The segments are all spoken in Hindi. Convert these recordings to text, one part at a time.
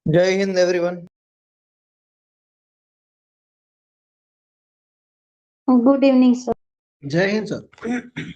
जय Hind everyone. Good evening sir. Jai Hind sir.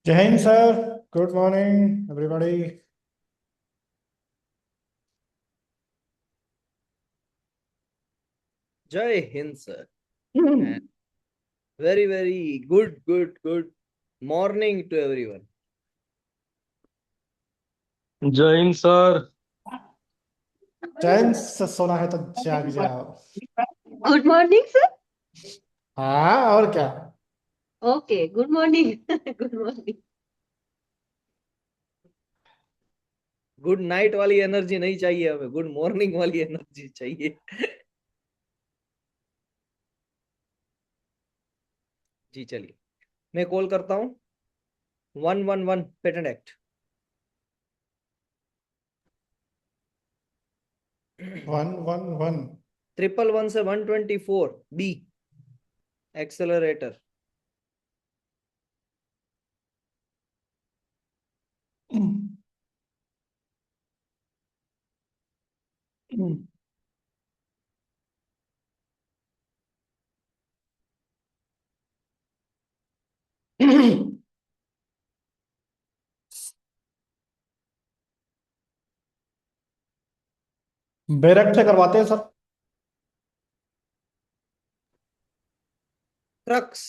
Jai Hind sir. Good morning everybody. Jai Hind sir. Very very good morning to everyone. Jai Hind sir. चैन से सोना है तो जाग जाओ। Good morning sir. हाँ और क्या। Okay good morning. Good morning. Good night वाली एनर्जी नहीं चाहिए हमें, गुड मॉर्निंग वाली एनर्जी चाहिए। जी चलिए, मैं कॉल करता हूँ 111 पेटेंट एक्ट। 111। 111 से 124 बी एक्सेलरेटर। बेरेक्ट से करवाते हैं सर। क्रक्स,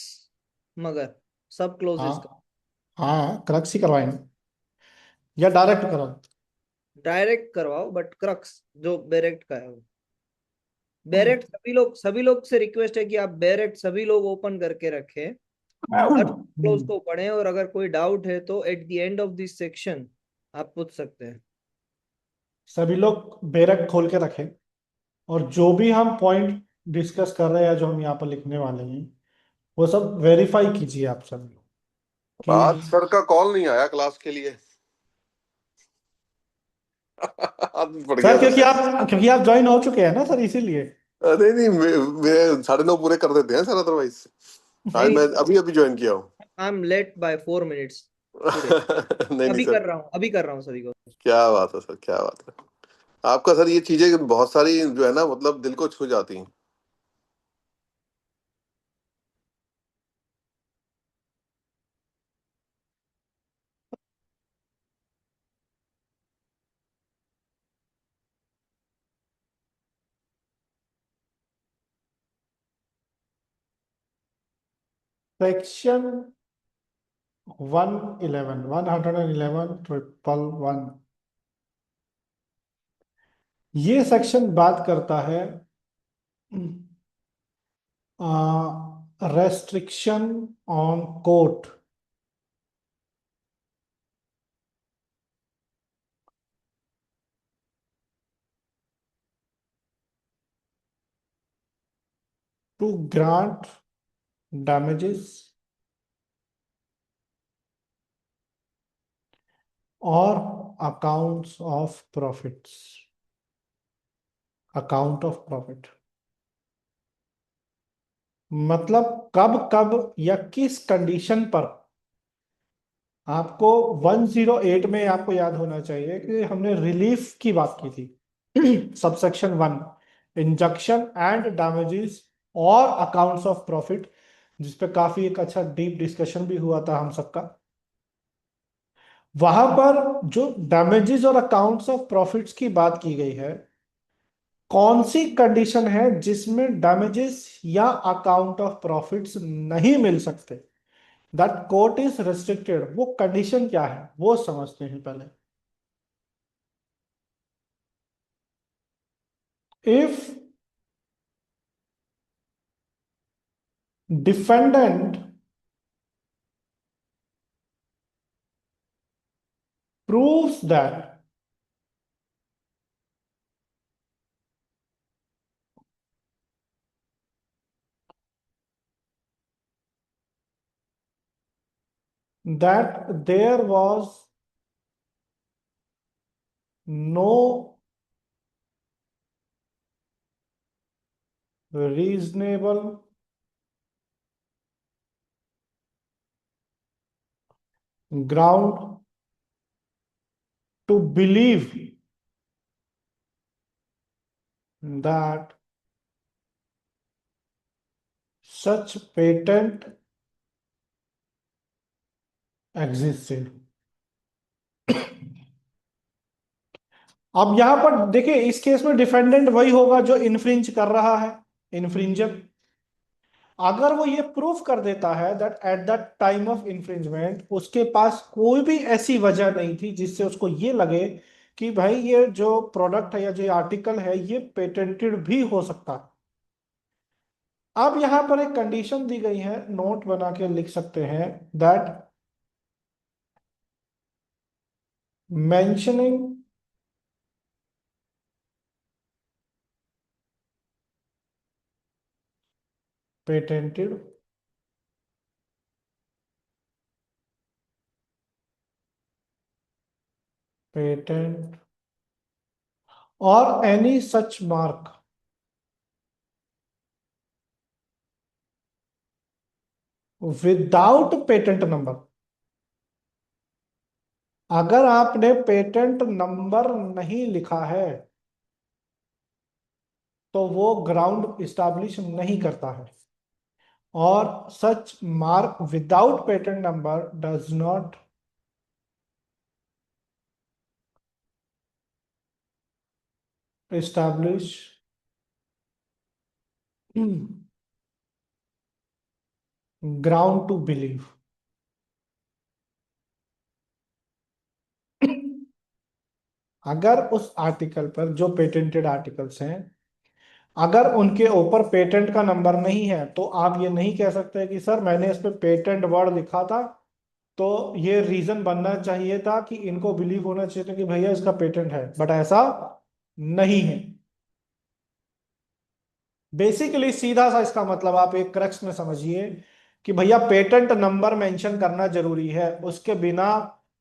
मगर सब क्लोजेस का हाँ हाँ, क्रक्स ही करवाएंगे या डायरेक्ट कराओ। डायरेक्ट करवाओ, बट क्रक्स जो बेरेक्ट का है वो। बेरेक्ट सभी लोग से रिक्वेस्ट है कि आप बेरेक्ट सभी लोग ओपन करके रखें, हर क्लोज को पढ़ें, और अगर कोई डाउट है तो at the end of this section आप पूछ सकते हैं। सभी लोग बेरेक्ट खोल के रखें और जो भी हम पॉइंट डिस्कस कर रहे हैं, जो हम यहाँ पर लिखने वाले हैं, वो सब वेरीफाई कीजिए आप सब लोग आज कि सर का कॉल नहीं आया क्लास के लिए। आज पड़ गया सर, सर। क्योंकि आप ज्वाइन हो चुके हैं ना सर, इसीलिए। अरे नहीं, मैं 9:30 पूरे कर देते हैं सर अदरवाइज। आज नहीं, मैं अभी अभी ज्वाइन किया हूँ। I am late by 4 minutes today. नहीं नहीं सर। अभी कर रहा हूँ सभी को। क्या बात है सर, क्या बात है। आपका सर ये चीजें बहुत सारी जो है ना, मतलब दिल को छू जाती हैं। सेक्शन 111 ये सेक्शन बात करता है restriction on court to grant damages or accounts of profits, account of profit। मतलब कब कब या किस कंडीशन पर, आपको 108 में आपको याद होना चाहिए कि हमने रिलीफ की बात की थी सबसेक्शन 1 इंजंक्शन एंड डैमेजेस और अकाउंट्स ऑफ प्रॉफिट, जिसपे काफी एक अच्छा डीप डिस्कशन भी हुआ था हम सबका। वहां पर जो डैमेजेस और अकाउंट्स ऑफ प्रॉफिट्स की बात की गई है, कौन सी कंडीशन है जिसमें डैमेजेस या अकाउंट ऑफ प्रॉफिट्स नहीं मिल सकते, दैट कोर्ट इज रेस्ट्रिक्टेड, वो कंडीशन क्या है वो समझते हैं पहले। If defendant proves that there was no reasonable ground to believe that such patent existed। अब यहां पर देखिए, इस केस में डिफेंडेंट वही होगा जो इन्फ्रिंज कर रहा है, इन्फ्रिंजर। अगर वो ये प्रूफ कर देता है that at the time of infringement उसके पास कोई भी ऐसी वजह नहीं थी जिससे उसको ये लगे कि भाई ये जो प्रोडक्ट है या जो आर्टिकल है ये पेटेंटेड भी हो सकता है। अब यहां पर एक कंडीशन दी गई है, नोट बना के लिख सकते हैं, दैट मेंशनिंग पेटेंटेड पेटेंट और any such mark without patent number, अगर आपने पेटेंट नंबर नहीं लिखा है तो वो ग्राउंड इस्टैब्लिश नहीं करता है। और such mark without patent number does not establish ground to believe. अगर उस आर्टिकल पर जो पेटेंटेड आर्टिकल्स हैं, अगर उनके ऊपर पेटेंट का नंबर नहीं है तो आप ये नहीं कह सकते कि सर मैंने इस पे पेटेंट वर्ड लिखा था तो ये रीजन बनना चाहिए था कि इनको बिलीव होना चाहिए था कि भैया इसका पेटेंट है, बट ऐसा नहीं है। बेसिकली सीधा सा इसका मतलब आप एक क्रक्स में समझिए कि भैया पेटेंट नंबर मेंशन करना जरूरी है, उसके बिना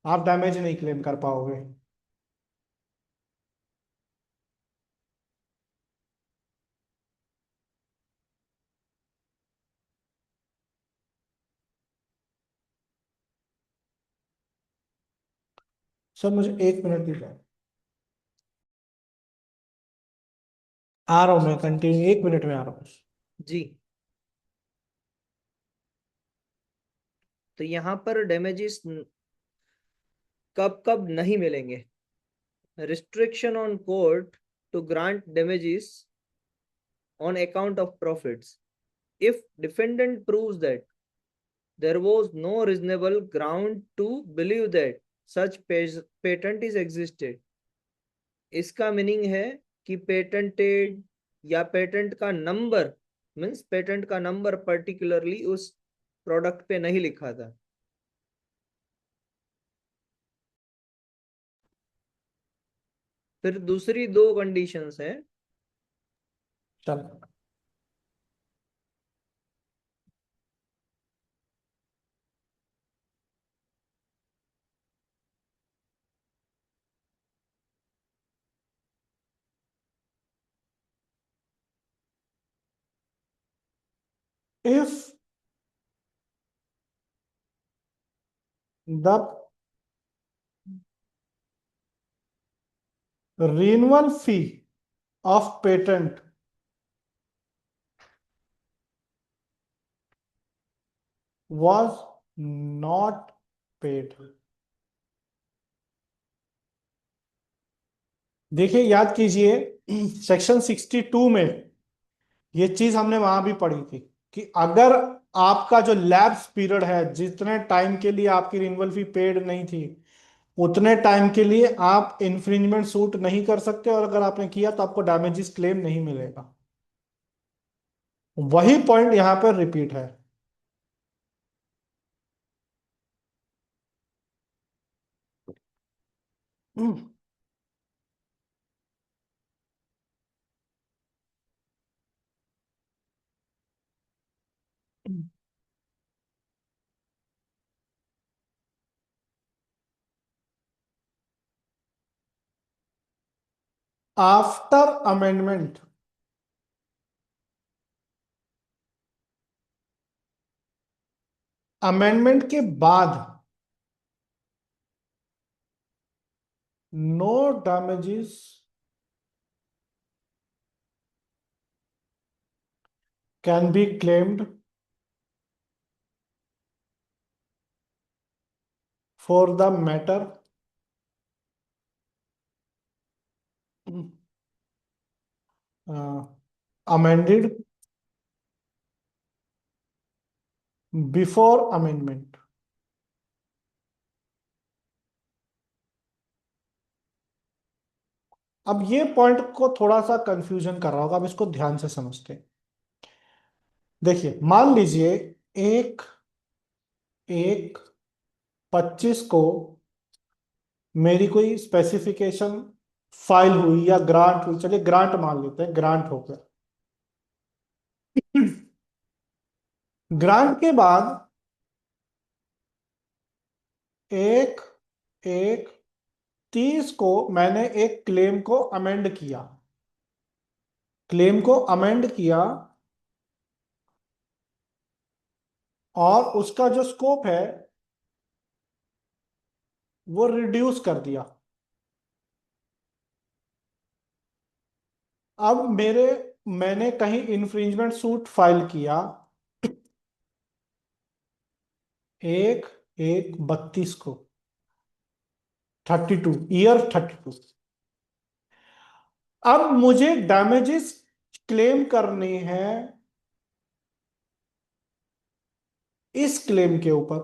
आप डैमेज नहीं क्लेम कर पाओगे। सर मुझे 1 मिनट दीजिए, आ रहा हूं मैं, कंटिन्यू 1 मिनट में आ रहा हूँ। जी। तो यहाँ पर डैमेजेस कब कब नहीं मिलेंगे। Restriction on court to grant damages on account of profits if defendant proves that there was no reasonable ground to believe that such patent is existed. इसका मीनिंग है कि पेटेंटेड या पेटेंट का नंबर मीन्स पेटेंट का नंबर पर्टिकुलरली उस प्रोडक्ट पे नहीं लिखा था. फिर दूसरी दो कंडीशंस हैं. चल if the renewal fee of patent was not paid. देखिए याद कीजिए सेक्शन 62 में ये चीज हमने वहां भी पढ़ी थी कि अगर आपका जो लैप्स पीरियड है, जितने टाइम के लिए आपकी रिन्यूअल फी पेड नहीं थी, उतने टाइम के लिए आप इन्फ्रिंजमेंट सूट नहीं कर सकते, और अगर आपने किया तो आपको डैमेजेस क्लेम नहीं मिलेगा. वही पॉइंट यहां पर रिपीट है. आफ्टर अमेंडमेंट, अमेंडमेंट के बाद no damages can be claimed for the matter amended before amendment. अब ये पॉइंट को थोड़ा सा कंफ्यूजन कर रहा होगा, अब इसको ध्यान से समझते हैं. देखिए मान लीजिए एक एक 25 को मेरी कोई स्पेसिफिकेशन फाइल हुई या ग्रांट हुई, चलिए ग्रांट मान लेते हैं, ग्रांट हो गया. ग्रांट के बाद एक एक 30 को मैंने एक क्लेम को अमेंड किया, क्लेम को अमेंड किया और उसका जो स्कोप है वो रिड्यूस कर दिया. अब मैंने कहीं इन्फ्रिंजमेंट सूट फाइल किया, एक एक 32 को, 32 ईयर 32. अब मुझे डैमेजेस क्लेम करने हैं इस क्लेम के ऊपर.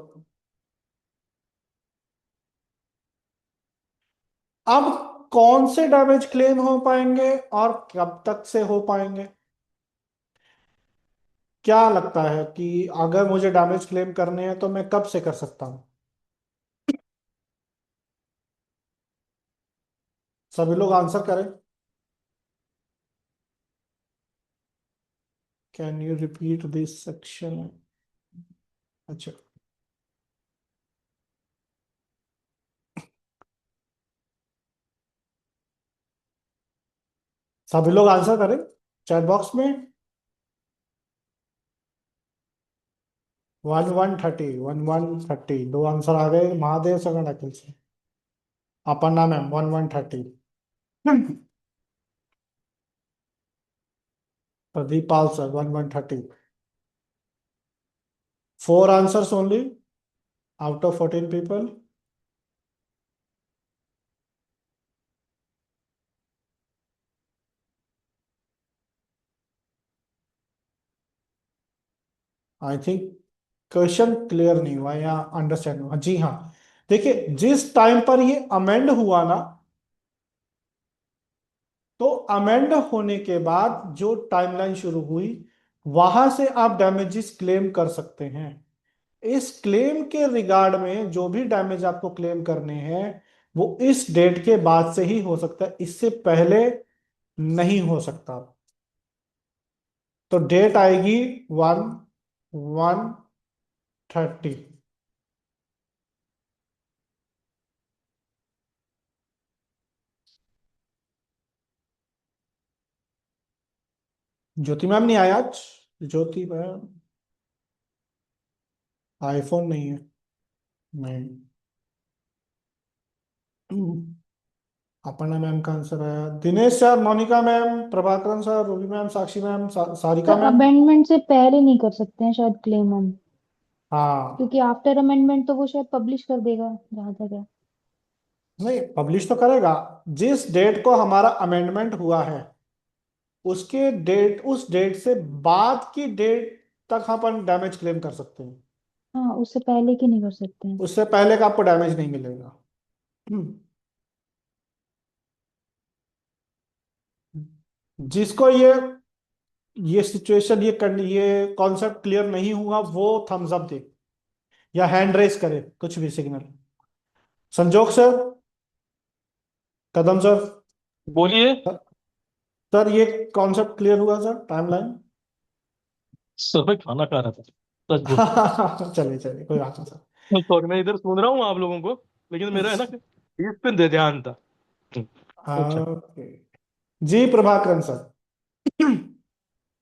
अब कौन से डैमेज क्लेम हो पाएंगे और कब तक से हो पाएंगे? क्या लगता है कि अगर मुझे डैमेज क्लेम करने हैं तो मैं कब से कर सकता हूं? सभी लोग आंसर करें. Can you repeat this section? अच्छा, सभी लोग आंसर करें चैट बॉक्स में. 1130 दो आंसर आ गए महादेव सगन अखिल से. Aparna ma'am 1130. Pradeep Pal sir 1130. 4 answers only out of 14 people. I think question clear नहीं हुआ या अंडरस्टैंड हुआ? जी हाँ, देखिए जिस टाइम पर ये अमेंड हुआ ना, तो अमेंड होने के बाद जो टाइमलाइन शुरू हुई, वहां से आप डैमेजेस क्लेम कर सकते हैं। इस क्लेम के रिगार्ड में जो भी डैमेज आपको क्लेम करने हैं, वो इस डेट के बाद से ही हो सकता है, इससे पहले नहीं हो सकता। तो डेट आएगी 1/1/30। ज्योति मैम नहीं आया आज? ज्योति मैम, आईफोन नहीं है? नहीं। अपर्णा मैम का आंसर आया। Dinesh sir, Monika ma'am, Prabhakaran sir, Ruby ma'am, Sakshi ma'am, Sarika sir ma'am. Amendment से पहले नहीं कर सकते हैं शायद क्लेम हम, हाँ, क्योंकि आफ्टर अमेंडमेंट तो वो शायद पब्लिश कर देगा जहां तक है। नहीं पब्लिश तो करेगा। जिस डेट को हमारा अमेंडमेंट हुआ है, उसके डेट, उस डेट से बाद की डेट तक हम अपन डैमेज क्लेम कर सकते हैं। हाँ, उससे पहले की नहीं कर सकते हैं। उससे पहले का आपको डैमेज नहीं मिलेगा। जिसको ये सिचुएशन, ये कॉन्सेप्ट क्लियर नहीं हुआ, वो थम्स अप दे या हैंड रेस करे, कुछ भी सिग्नल। संजोग सर, कदम सर। बोलिए। सर ये कॉन्सेप्ट क्लियर हुआ सर, टाइमलाइन? सर मैं खाना खा रहा था, सच बोल। चलिए चलिए, कोई बात नहीं सर। सॉरी, मैं इधर सुन रहा हूँ आप लोगों को, लेकिन मेरा है ना इस पे दे ध्यान था। अच्छा। ओके। जी प्रभाकरन सर।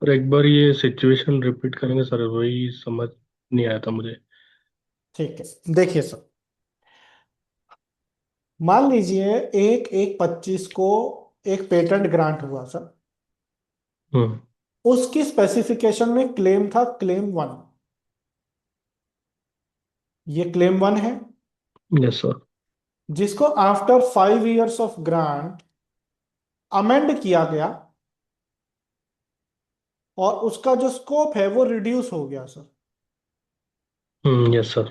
और एक बार ये सिचुएशन रिपीट करेंगे सर, वही समझ नहीं आया था मुझे। ठीक है, देखिए सर, मान लीजिए 1/1/25 को एक पेटेंट ग्रांट हुआ सर। हम्म। उसकी स्पेसिफिकेशन में क्लेम था, क्लेम 1। ये क्लेम 1 है, यस सर। जिसको after 5 years of grant amend किया गया, और उसका जो स्कोप है वो रिड्यूस हो गया सर। Yes sir.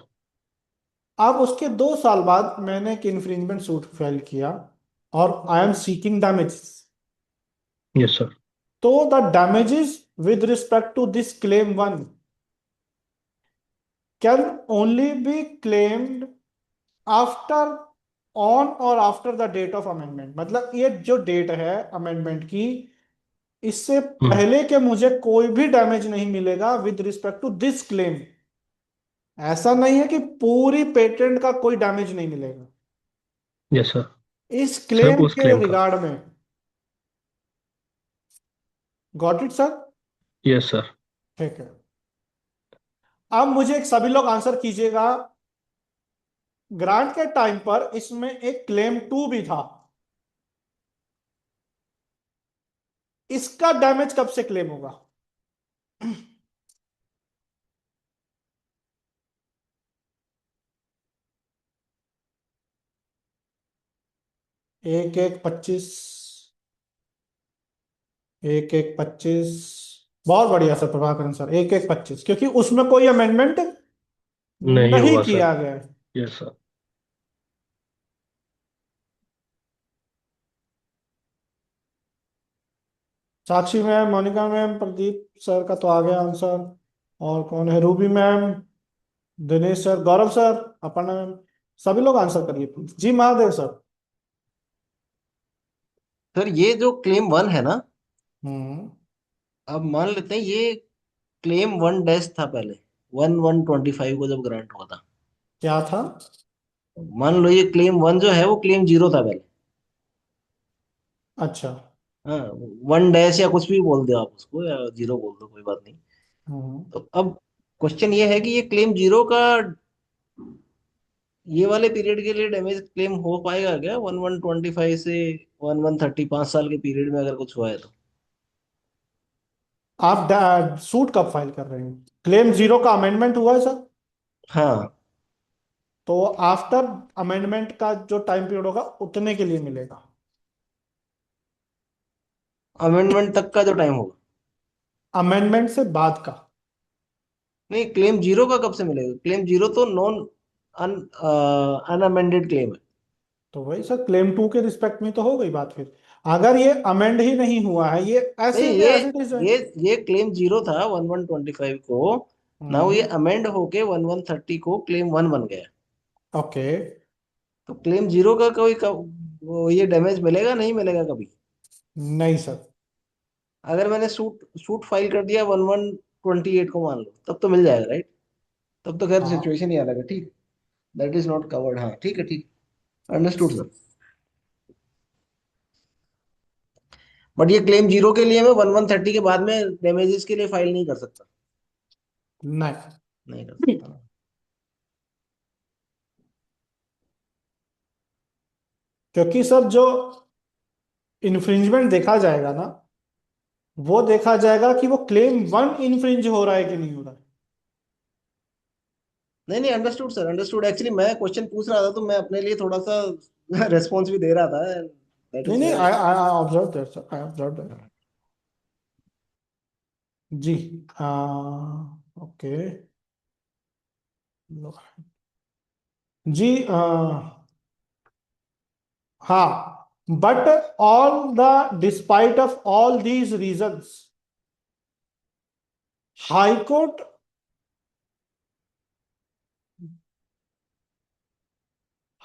अब उसके 2 साल बाद मैंने एक इन्फ्रिंजमेंट सूट फाइल किया, और I am seeking damages. Yes sir. तो the damages with respect to this claim 1 can only be claimed after, on or after the date of amendment. मतलब ये जो डेट है अमेंडमेंट की, इससे हम्म। पहले के मुझे कोई भी डैमेज नहीं मिलेगा with respect to this claim. ऐसा नहीं है कि पूरी पेटेंट का कोई डैमेज नहीं मिलेगा, यस सर। इस सिर्फ क्लेम उस के क्लेम का। रिगार्ड में। Got it sir? Yes sir. ठीक है। अब मुझे एक, सभी लोग आंसर कीजिएगा, ग्रांट के टाइम पर इसमें एक क्लेम 2 भी था। इसका डैमेज कब से क्लेम होगा? 1/1/25, 1/1/25। बहुत बढ़िया सर प्रभाकरन सर, 1/1/25, क्योंकि उसमें कोई अमेंडमेंट नहीं नहीं हुआ सर। किया गया है। Yes sir. Sakshi ma'am, Monika ma'am, Pradeep sir का तो आ गया आंसर। और कौन है? Ruby ma'am, Dinesh sir, Gaurav sir, Aparna ma'am. सभी लोग आंसर करिए प्लीज। जी महादेव सर। सर ये जो क्लेम 1 है ना, हम्म। अब मान लेते हैं ये क्लेम 1 डैश था पहले, 1/1/25 को जब ग्रांट हुआ था। क्या था? मान लो ये क्लेम 1 जो है वो क्लेम 0 था पहले। अच्छा। हाँ, 1 डैश या कुछ भी बोल दो आप उसको, या 0 बोल दो, कोई बात नहीं। हम्म। तो अब क्वेश्चन ये है कि ये क्लेम 0 का ये वाले पीरियड के लिए डैमेज क्लेम हो पाएगा क्या, 1/1/25 से 1/1/30, 5 साल के पीरियड में अगर कुछ हुआ है तो? आप सूट कब फाइल कर रहे हैं? क्लेम 0 का अमेंडमेंट हुआ है सर? हाँ, तो आफ्टर अमेंडमेंट का जो टाइम पीरियड होगा उतने के लिए मिलेगा। अमेंडमेंट तक का जो टाइम होगा। अमेंडमेंट से बाद का। नहीं, क्लेम जीरो का कब से मिलेगा? क्लेम जीरो तो नॉन अनअमेंडेड क्लेम है। तो वही सर, क्लेम 2 के रिस्पेक्ट में तो हो गई बात फिर। अगर ये अमेंड ही नहीं हुआ है, ये नहीं, ऐसे के ये एज इट इज है। ये ये क्लेम जीरो था 1125 को। ना ये हम्म। अमेंड होके 1130 को क्लेम वन बन गया। ओके। तो क्लेम जीरो का कोई वो ये डैमेज मिलेगा नहीं मिलेगा कभी? नहीं सर। अगर मैंने सूट सूट फाइल कर दिया 1128 को मान लो, तब तो मिल जाएगा, राइट? तब तो खैर हाँ। सिचुएशन ही अलग है, ठीक। दैट इज नॉट कवर्ड, हाँ ठीक है, ठीक। Understood sir. बट ये क्लेम जीरो के लिए मैं 1130 के बाद में डैमेजेस के लिए फाइल नहीं कर सकता। नहीं, नहीं कर सकता। क्योंकि सर जो इन्फ्रिंजमेंट देखा जाएगा ना, वो देखा जाएगा कि वो क्लेम 1 इन्फ्रिंज हो रहा है कि नहीं हो रहा है। नहीं नहीं, अंडरस्टूड सर, अंडरस्टूड। एक्चुअली मैं क्वेश्चन पूछ रहा था तो मैं अपने लिए थोड़ा सा रेस्पॉन्स भी दे रहा था। दैट नहीं इज नहीं, why. I I observe that sir, I observe that. जी। ओके। जी। हाँ, but all the despite of all these reasons, high court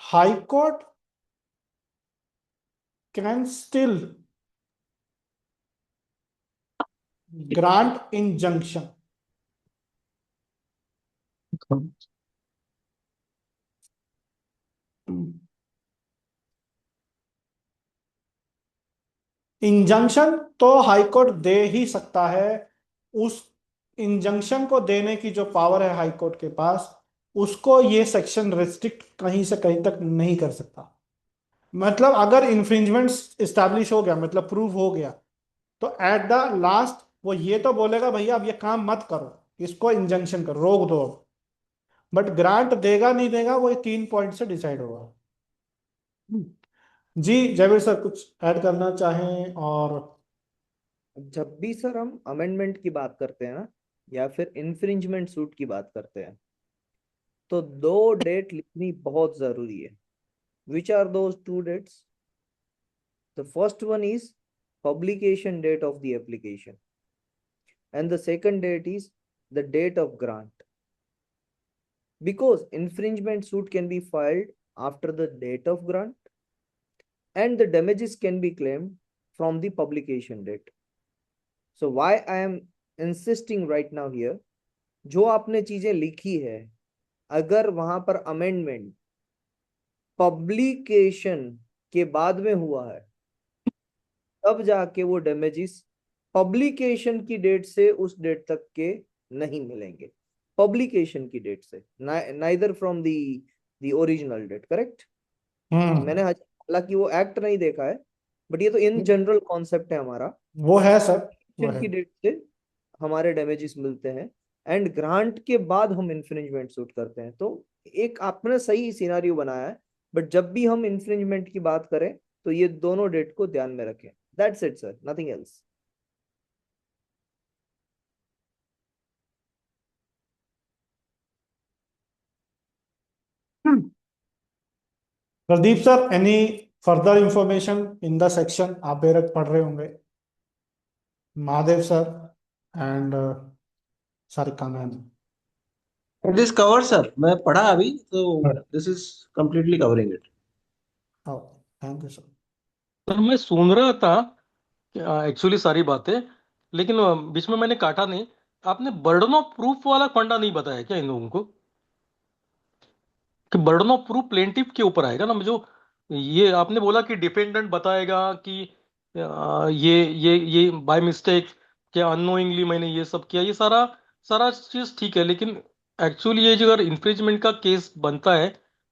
high court can still grant injunction. Injunction तो हाई कोर्ट दे ही सकता है। उस इंजंक्शन को देने की जो पावर है हाई कोर्ट के पास, उसको ये सेक्शन रेस्ट्रिक्ट कहीं से कहीं तक नहीं कर सकता। मतलब अगर इन्फ्रिंजमेंट इस्टेब्लिश हो गया, मतलब प्रूव हो गया, तो एट द लास्ट वो ये तो बोलेगा भैया अब ये काम मत करो, इसको इंजंक्शन करो, रोक दो। बट ग्रांट देगा नहीं देगा वो 3 पॉइंट से डिसाइड होगा। जी जयवीर सर, कुछ ऐड करना चाहें? और जब भी सर हम अमेंडमेंट की बात करते हैं ना, या फिर इन्फ्रिंजमेंट सूट की बात करते हैं, तो दो डेट लिखनी बहुत जरूरी है. Which are those two dates? The first one is publication date of the application, and the second date is the date of grant, because infringement suit can be filed after the date of grant, and the damages can be claimed from the publication date. So why I am insisting right now here, जो आपने चीजें लिखी है, अगर वहां पर अमेंडमेंट पब्लिकेशन के बाद में हुआ है, तब जाके वो डैमेजेस पब्लिकेशन की डेट से उस डेट तक के नहीं मिलेंगे. पब्लिकेशन की डेट से, neither from the original date. Correct? मैंने हालांकि वो एक्ट नहीं देखा है, बट ये तो इन जनरल कॉन्सेप्ट है हमारा. वो है सर, वो है। की डेट से हमारे डैमेजेस मिलते हैं, एंड ग्रांट के बाद हम इन्फ्रिंजमेंट सूट करते हैं. तो एक आपने सही सिनारियो बनाया है, बट जब भी हम इन्फ्रिंजमेंट की बात करें तो ये दोनों डेट को ध्यान में रखें. That's it sir, nothing else. Pradeep sir, any further information in the section? आप बेरक पढ़ रहे होंगे। Mahadev sir and Sarika ma'am. It is covered sir, मैं पढ़ा अभी तो। This is completely covering it. Thank you sir. Sir मैं सुन रहा था एक्चुअली सारी बातें, लेकिन बीच में मैंने काटा नहीं। आपने बर्डन ऑफ प्रूफ वाला फंडा नहीं बताया क्या इन लोगों को, कि बर्डन ऑफ प्रूफ प्लेंटिफ के ऊपर आएगा ना? जो ये आपने बोला कि डिफेंडेंट बताएगा कि ये बाय मिस्टेक, क्या अननोइंगली मैंने ये सब किया, ये सारा सारा चीज ठीक है, लेकिन एक्चुअली ये जो अगर इन्फ्रिंजमेंट का केस बनता है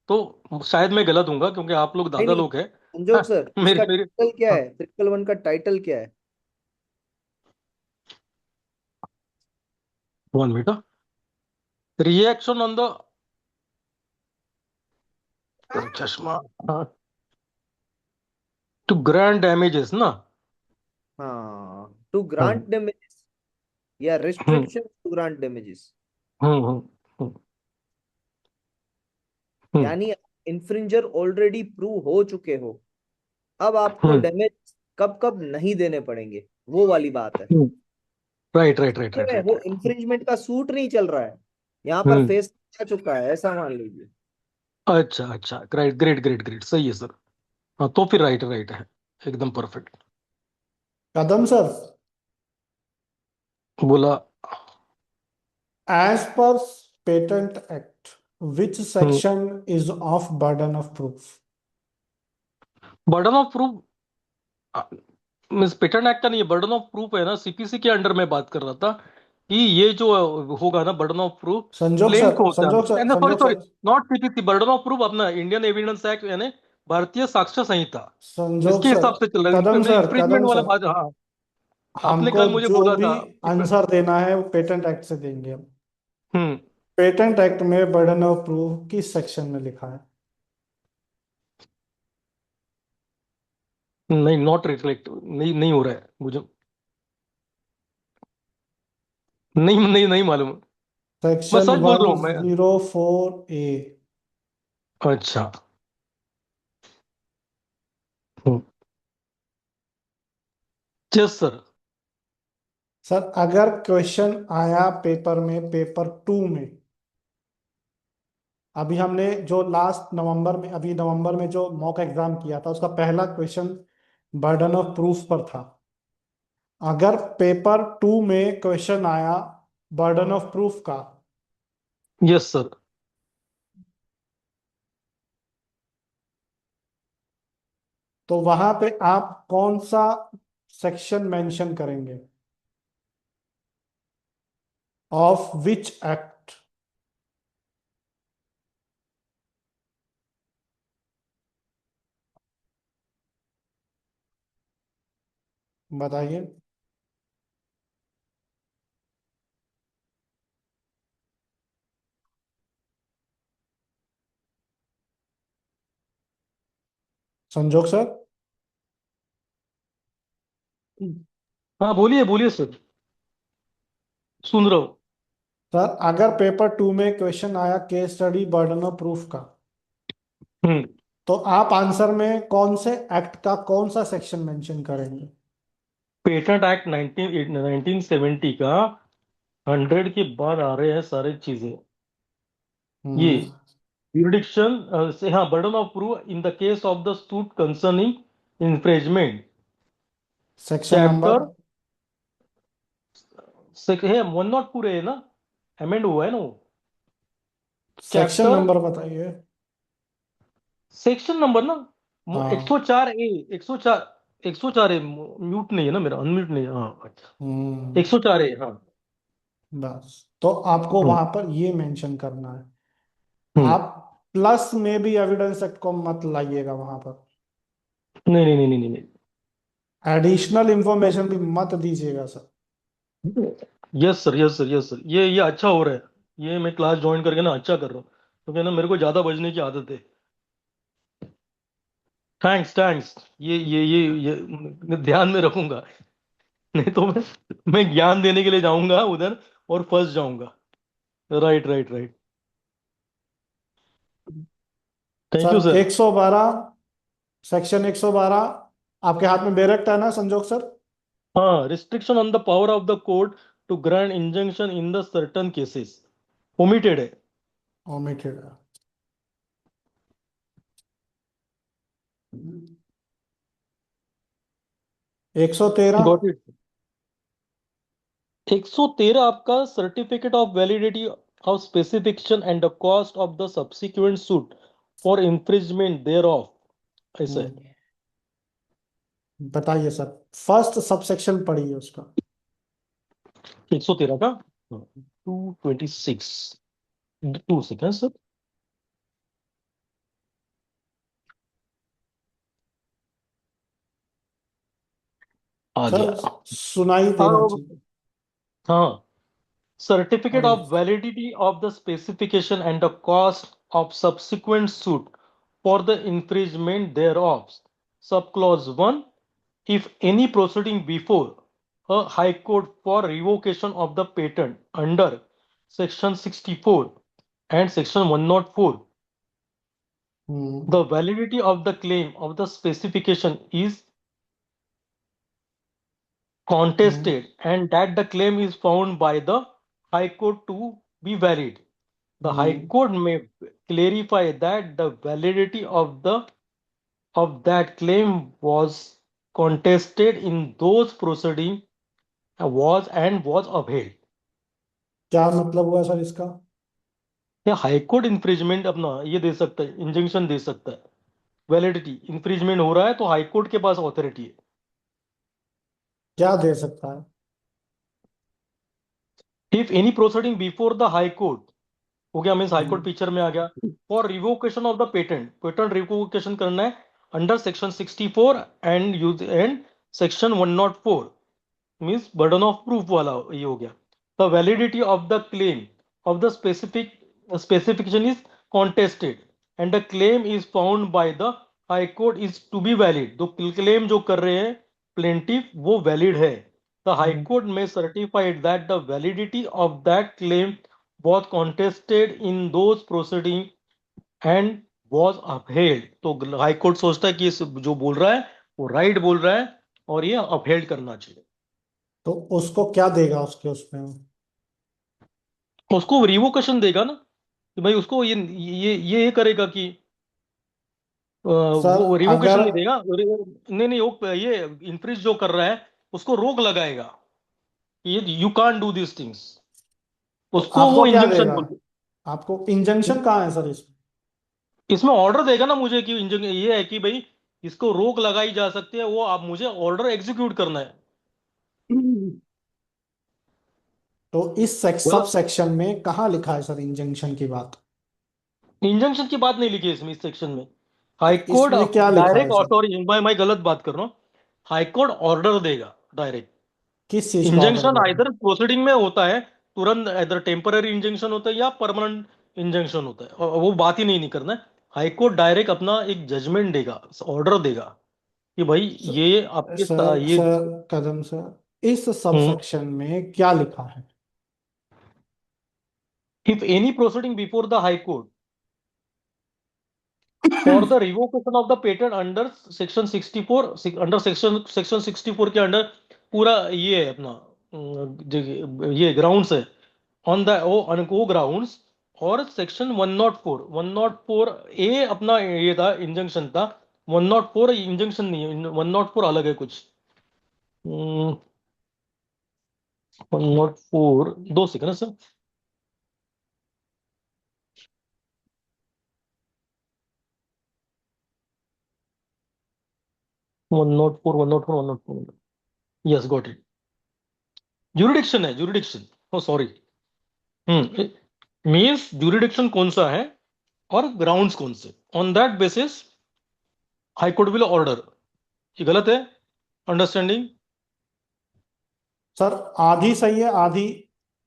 तो शायद मैं गलत हूँगा, क्योंकि आप लोग नहीं दादा नहीं, लोग हैं। संजोग हाँ, सर, मेरे इसका मेरे टाइटल क्या हाँ, है? ट्रिपल वन का टाइटल क्या है? 1 minute। रिएक्शन ऑन द चश्मा टू ग्रैंड डैमेजेस ना? हाँ, टू हम्म, ग्रांट डैमेजेस या हम्म, रिस्ट्रिक्शन टू ग्रांट डैमेजेस. हम्म हम्म हम्म यानी इन्फ्रिंजर ऑलरेडी प्रूव हो चुके हो, अब आपको हम्म डैमेज कब कब नहीं देने पड़ेंगे, वो वाली बात है। Right right right right right वो राइट इन्फ्रिंजमेंट का सूट नहीं चल रहा है, यहाँ पर हम्म फेस आ चुका है, ऐसा मान लीजिए। अच्छा अच्छा, ग्रेट ग्रेट ग्रेट ग्रेट, सही है सर। हाँ तो फिर राइट राइट है, एकदम परफेक्ट। कदम सर, बोला। as per patent act, which hmm section is of burden of proof? Burden of proof means patent act का नहीं है, बर्डन ऑफ प्रूफ है ना, सीपीसी के अंडर में बात कर रहा था कि ये जो होगा ना बर्डन ऑफ प्रूफ संजोग क्लेम्स सर, को होता संजोग सर, है, सॉरी संजोग sorry, sir, not CPC, burden of proof अपना इंडियन एविडेंस एक्ट यानी भारतीय साक्ष्य संहिता, संजोग इसके सर, हिसाब से चल रहा कदम है सर, इंफ्रिंजमेंट कदम वाला सर, बात। हाँ, आपने हमको कल मुझे जो बोला भी था आंसर देना है वो पेटेंट एक्ट से देंगे हम। हम्म पेटेंट एक्ट में बर्डन ऑफ प्रूफ किस सेक्शन में लिखा है? नहीं, नॉट रिफ्लेक्ट, नहीं नहीं हो रहा है मुझे, नहीं नहीं नहीं मालूम, मैं सेक्शन सच बोल रहा वन हूँ मैं। जीरो फोर ए अच्छा। Yes sir. सर, अगर क्वेश्चन आया पेपर में, पेपर 2 में, अभी हमने जो लास्ट नवंबर में, अभी नवंबर में जो मॉक एग्जाम किया था, उसका पहला क्वेश्चन बर्डन ऑफ प्रूफ पर था। अगर पेपर 2 में क्वेश्चन आया बर्डन ऑफ प्रूफ का, यस सर। तो वहां पे आप कौन सा सेक्शन मेंशन करेंगे? Of which act? बताइए। संजोग सर, हाँ बोलिए बोलिए सर, सुन रहा हूँ। सर अगर पेपर 2 में क्वेश्चन आया case study burden of proof का, हम्म तो आप आंसर में कौन से एक्ट का कौन सा सेक्शन मेंशन करेंगे? पेटेंट एक्ट 1970 का 100 के बाद आ रहे हैं सारी चीजें। ये हम्म। jurisdiction से, हाँ, burden of proof in the case of the suit concerning infringement, section number? Chapter से है, वन नॉट पूरे है ना, अमेंड हुआ है ना वो सेक्शन चैप्टर, नंबर बताइए। सेक्शन नंबर ना हाँ। 104A, 104 है, म्यूट नहीं है ना मेरा, अनम्यूट नहीं है, हाँ अच्छा, हम्म। 104A, हाँ। बस तो आपको हम्म वहां पर ये मेंशन करना है। हम्म, आप प्लस में भी एविडेंस एक्ट को मत लाइएगा वहां पर, नहीं नहीं नहीं नहीं नहीं एडिशनल इंफॉर्मेशन भी मत दीजिएगा सर। नहीं, yes sir yes sir yes sir, ये अच्छा हो रहा है, ये मैं क्लास ज्वाइन करके ना अच्छा कर रहा हूँ, क्योंकि ना मेरे को ज्यादा बजने की आदत है। थैंक्स थैंक्स, ये मैं ध्यान में रखूंगा, नहीं तो मैं ज्ञान देने के लिए जाऊंगा उधर और फंस जाऊंगा। Right right right, thank you sir sir. 112, section 112 आपके हाथ में डायरेक्ट है ना संजोग सर? हाँ, restriction on the power of the court to grant injunction in the certain cases, omitted है। ओमिटेड है। 113। Got it. 113 आपका certificate of validity of specification and the cost of the subsequent suit for infringement thereof, ऐसा है। बताइए सर, फर्स्ट सबसेक्शन पढ़िए उसका। 113 का 226, 2 सेकेंड सर, आ सर गया। सुनाई देना हाँ चाहिए। हाँ, certificate पढ़िए। of validity of the specification and the cost of subsequent suit for the infringement thereof. Subclause 1. If any proceeding before a high court for revocation of the patent under section 64 and section 104, hmm the validity of the claim of the specification is contested and that the claim is found by the High Court to be valid. The High hmm Court may clarify that the validity of that claim was contested in those proceeding was upheld. क्या मतलब हुआ सर इसका? या हाई कोर्ट इंफ्रिजमेंट अपना ये दे सकता है, इंजंक्शन दे सकता है, वैलिडिटी इंफ्रिजमेंट हो रहा है तो हाई कोर्ट के पास अथॉरिटी है। क्या दे सकता है? If any proceeding before the high court हो गया, means high court hmm picture में आ गया, for revocation of the patent, patent revocation करना है under section 64 and use and section 104, means burden of proof वाला ये हो गया। The validity of the claim of the specification is contested and the claim is found by the high court is to be valid. तो क्लेम जो कर रहे हैं प्लेंटिफ वो वैलिड है। द हाई कोर्ट में certified that the validity of that claim was contested in those proceeding and was upheld। तो हाई कोर्ट सोचता है कि इस जो बोल रहा है वो राइट बोल रहा है और ये अपहेल्ड करना चाहिए। तो उसको क्या देगा उसके उसमें? उसको रिवोकेशन देगा ना कि भाई उसको ये करेगा कि सर वो रिवोकेशन अगर नहीं देगा, नहीं नहीं वो ये इंफ्रिज जो कर रहा है उसको रोक लगाएगा, ये you can't do this things, तो उसको आपको वो क्या इंजंक्शन देगा? बोलते। आपको इंजंक्शन कहाँ है सर इसमें? इसमें ऑर्डर देगा ना मुझे कि ये है कि भाई इसको रोक लगाई जा सकती है, वो आप मुझे ऑर्डर एग्जीक्यूट करना है। तो इस सब बोला सेक्शन में कहाँ लिखा है सर इंजंक्शन की बात? इंजंक्शन की बात नहीं लिखी है इसमें, इस सेक्शन में। तो हाई कोर्ट इसमें क्या लिखा है डायरेक्ट सर? अथॉरिटी, मैं गलत बात कर रहा हूँ। हाई कोर्ट ऑर्डर देगा डायरेक्ट। किस चीज का ऑर्डर इंजंक्शन देगा? आइदर प्रोसीडिंग में होता है तुरंत, इधर टेम्पररी इंजंक्शन होता है या परमानेंट इंजंक्शन होता है, और वो बात ही नहीं करना है। हाई कोर्ट डायरेक्ट अपना एक जजमेंट देगा, ऑर्डर देगा कि भाई ये आपके सर ये। सर कदम सर, इस सब सेक्शन में क्या लिखा है? If any proceeding before the high court for the revocation of the patent under section 64, under section 64 के अंडर पूरा ये है अपना ये ग्राउंड्स है ऑन द वो ग्राउंड्स, और सेक्शन 104 ए अपना ये था इंजंक्शन था, 104 इंजंक्शन नहीं है, 104 अलग है कुछ। 104 दो second sir. 104 104 104, yes got it. Jurisdiction है, जुरिडिक्शन, ओ सॉरी। मीन्स जुरिडिक्शन कौन सा है और ग्राउंड्स कौन से, on that basis high court will order. ये गलत है अंडरस्टैंडिंग? सर आधी सही है, आधी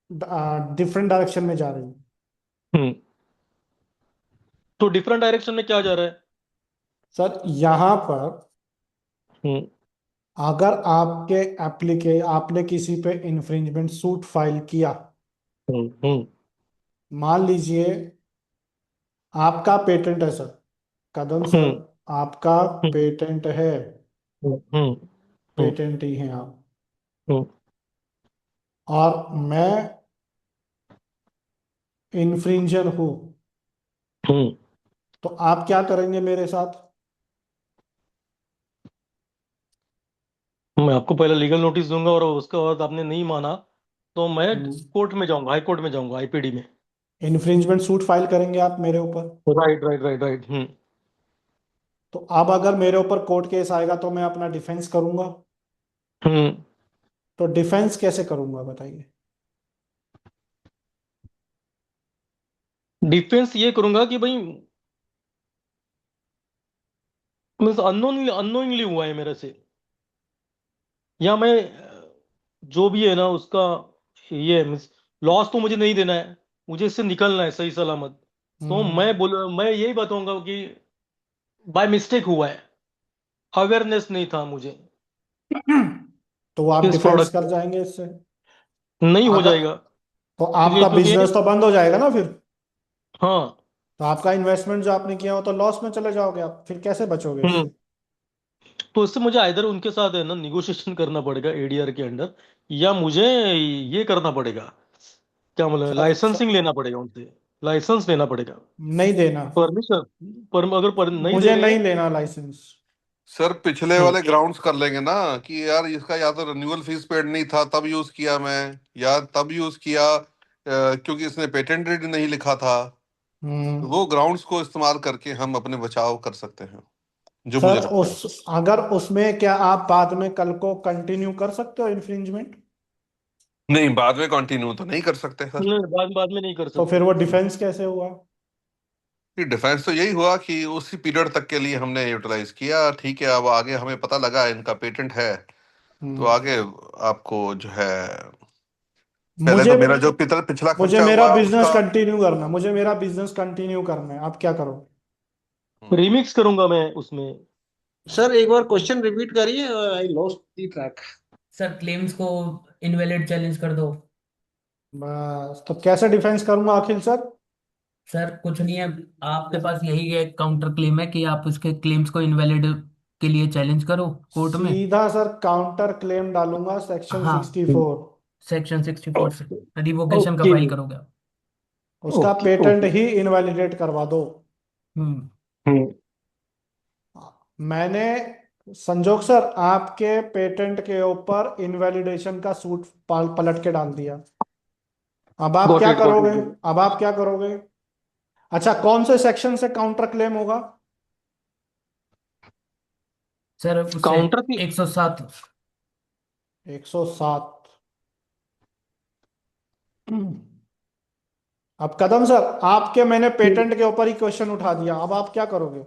डिफरेंट डायरेक्शन में जा रही है। हम्म तो डिफरेंट डायरेक्शन में क्या जा रहा है? सर यहाँ पर हम्म अगर आपने किसी पे इंफ्रिंजमेंट सूट फाइल किया, हम्म मान लीजिए आपका पेटेंट है सर, कदम सर, हम्म आपका हम्म पेटेंट है, हम्म हम्म हम्म पेटेंट ही हैं आप, हम्म और मैं इन्फ्रिंजर हूं, हम्म। तो आप क्या करेंगे मेरे साथ? मैं आपको पहले लीगल नोटिस दूंगा और उसके बाद आपने नहीं माना तो मैं कोर्ट में जाऊंगा, हाई कोर्ट में जाऊंगा, आईपीडी में। इन्फ्रिंजमेंट सूट फाइल करेंगे आप मेरे ऊपर। Right right right right. तो अब अगर मेरे ऊपर कोर्ट केस आएगा तो मैं अपना डिफेंस करूंगा। हम्म तो डिफेंस कैसे करूंगा बताइए? डिफेंस ये करूंगा कि भाई मीन्स अननोइंगली अननोइंगली हुआ है मेरे से, या मैं जो भी है ना उसका ये मीन्स लॉस तो मुझे नहीं देना है, मुझे इससे निकलना है सही सलामत। तो हम्म मैं यही बताऊंगा कि बाय मिस्टेक हुआ है, अवेयरनेस नहीं था मुझे तो आप इस डिफेंस प्रोडक्ट कर का। जाएंगे इससे? नहीं हो अगर जाएगा। तो आपका क्योंकि बिजनेस तो बंद हो जाएगा ना फिर। हाँ। तो आपका इन्वेस्टमेंट जो आपने किया हो तो लॉस में चले जाओगे आप, फिर कैसे बचोगे हम्म इससे? तो इससे मुझे आइदर उनके साथ है ना निगोशिएशन करना पड़ेगा एडीआर के अंडर, या मुझे ये करना पड़ेगा, क्या मतलब सर, लाइसेंसिंग लेना पड़ेगा उनसे, लाइसेंस लेना पड़ेगा, नहीं देना। परमिशन। अगर नहीं दे मुझे रहे नहीं हैं। लेना लाइसेंस। सर पिछले हम्म वाले ग्राउंड्स कर लेंगे ना, कि यार इसका या तो रिन्यूअल फीस पेड नहीं था तब यूज किया मैं, या तब यूज किया क्योंकि इसने पेटेंट रेट नहीं लिखा था। तो हम्म। वो ग्राउंड्स को इस्तेमाल करके हम अपने बचाव कर सकते हैं, जो सर मुझे लगता है। उस अगर उसमें क्या आप बाद में कल को कंटिन्यू कर सकते हो इन्फ्रिंजमेंट? नहीं, बाद में कंटिन्यू तो नहीं कर सकते सर। नहीं, बाद में नहीं कर तो फिर सकते। वो डिफेंस कैसे हुआ? कि डिफेंस तो यही हुआ कि उसी पीरियड तक के लिए हमने यूटिलाइज किया, ठीक है, अब आगे हमें पता लगा इनका पेटेंट है, तो हम्म। आगे आपको जो है, पहले मुझे तो मेरा जो पिछला मुझे खर्चा मेरा हुआ बिजनेस उसका। कंटिन्यू करना, मुझे मेरा बिजनेस कंटिन्यू करना है, आप क्या करो? रिमिक्स करूंगा मैं उसमें। सर एक बार क्वेश्चन रिपीट करिए, I lost the track. Sir claims को इनवैलिड चैलेंज कर दो। बस, तो कैसे डिफेंस करूंगा अखिल सर? सर कुछ नहीं है, आपके पास यही है काउंटर क्लेम है कि आप उसके क्लेम्स को इनवैलिड के लिए चैलेंज करो कोर्ट में। सीधा सर काउंटर क्लेम डालूंगा सेक्शन हाँ, 64। सेक्शन 64 से ओके। रिवोकेशन का ओके। फाइल करोगे आप। उसका ओके। Patent okay. ही इनवैलिडेट करवा दो। हम्म। हम्म मैंने संजोग सर आपके पेटेंट के ऊपर इनवैलिडेशन का सूट पलट के डाल दिया। अब आप गॉट क्या इट, गॉट करोगे? इट। अब आप क्या करोगे? अच्छा, कौन से सेक्शन से काउंटर क्लेम होगा? सर उससे काउंटर की 107। 107। अब कदम सर, आपके मैंने पेटेंट के ऊपर ही क्वेश्चन उठा दिया, अब आप क्या करोगे?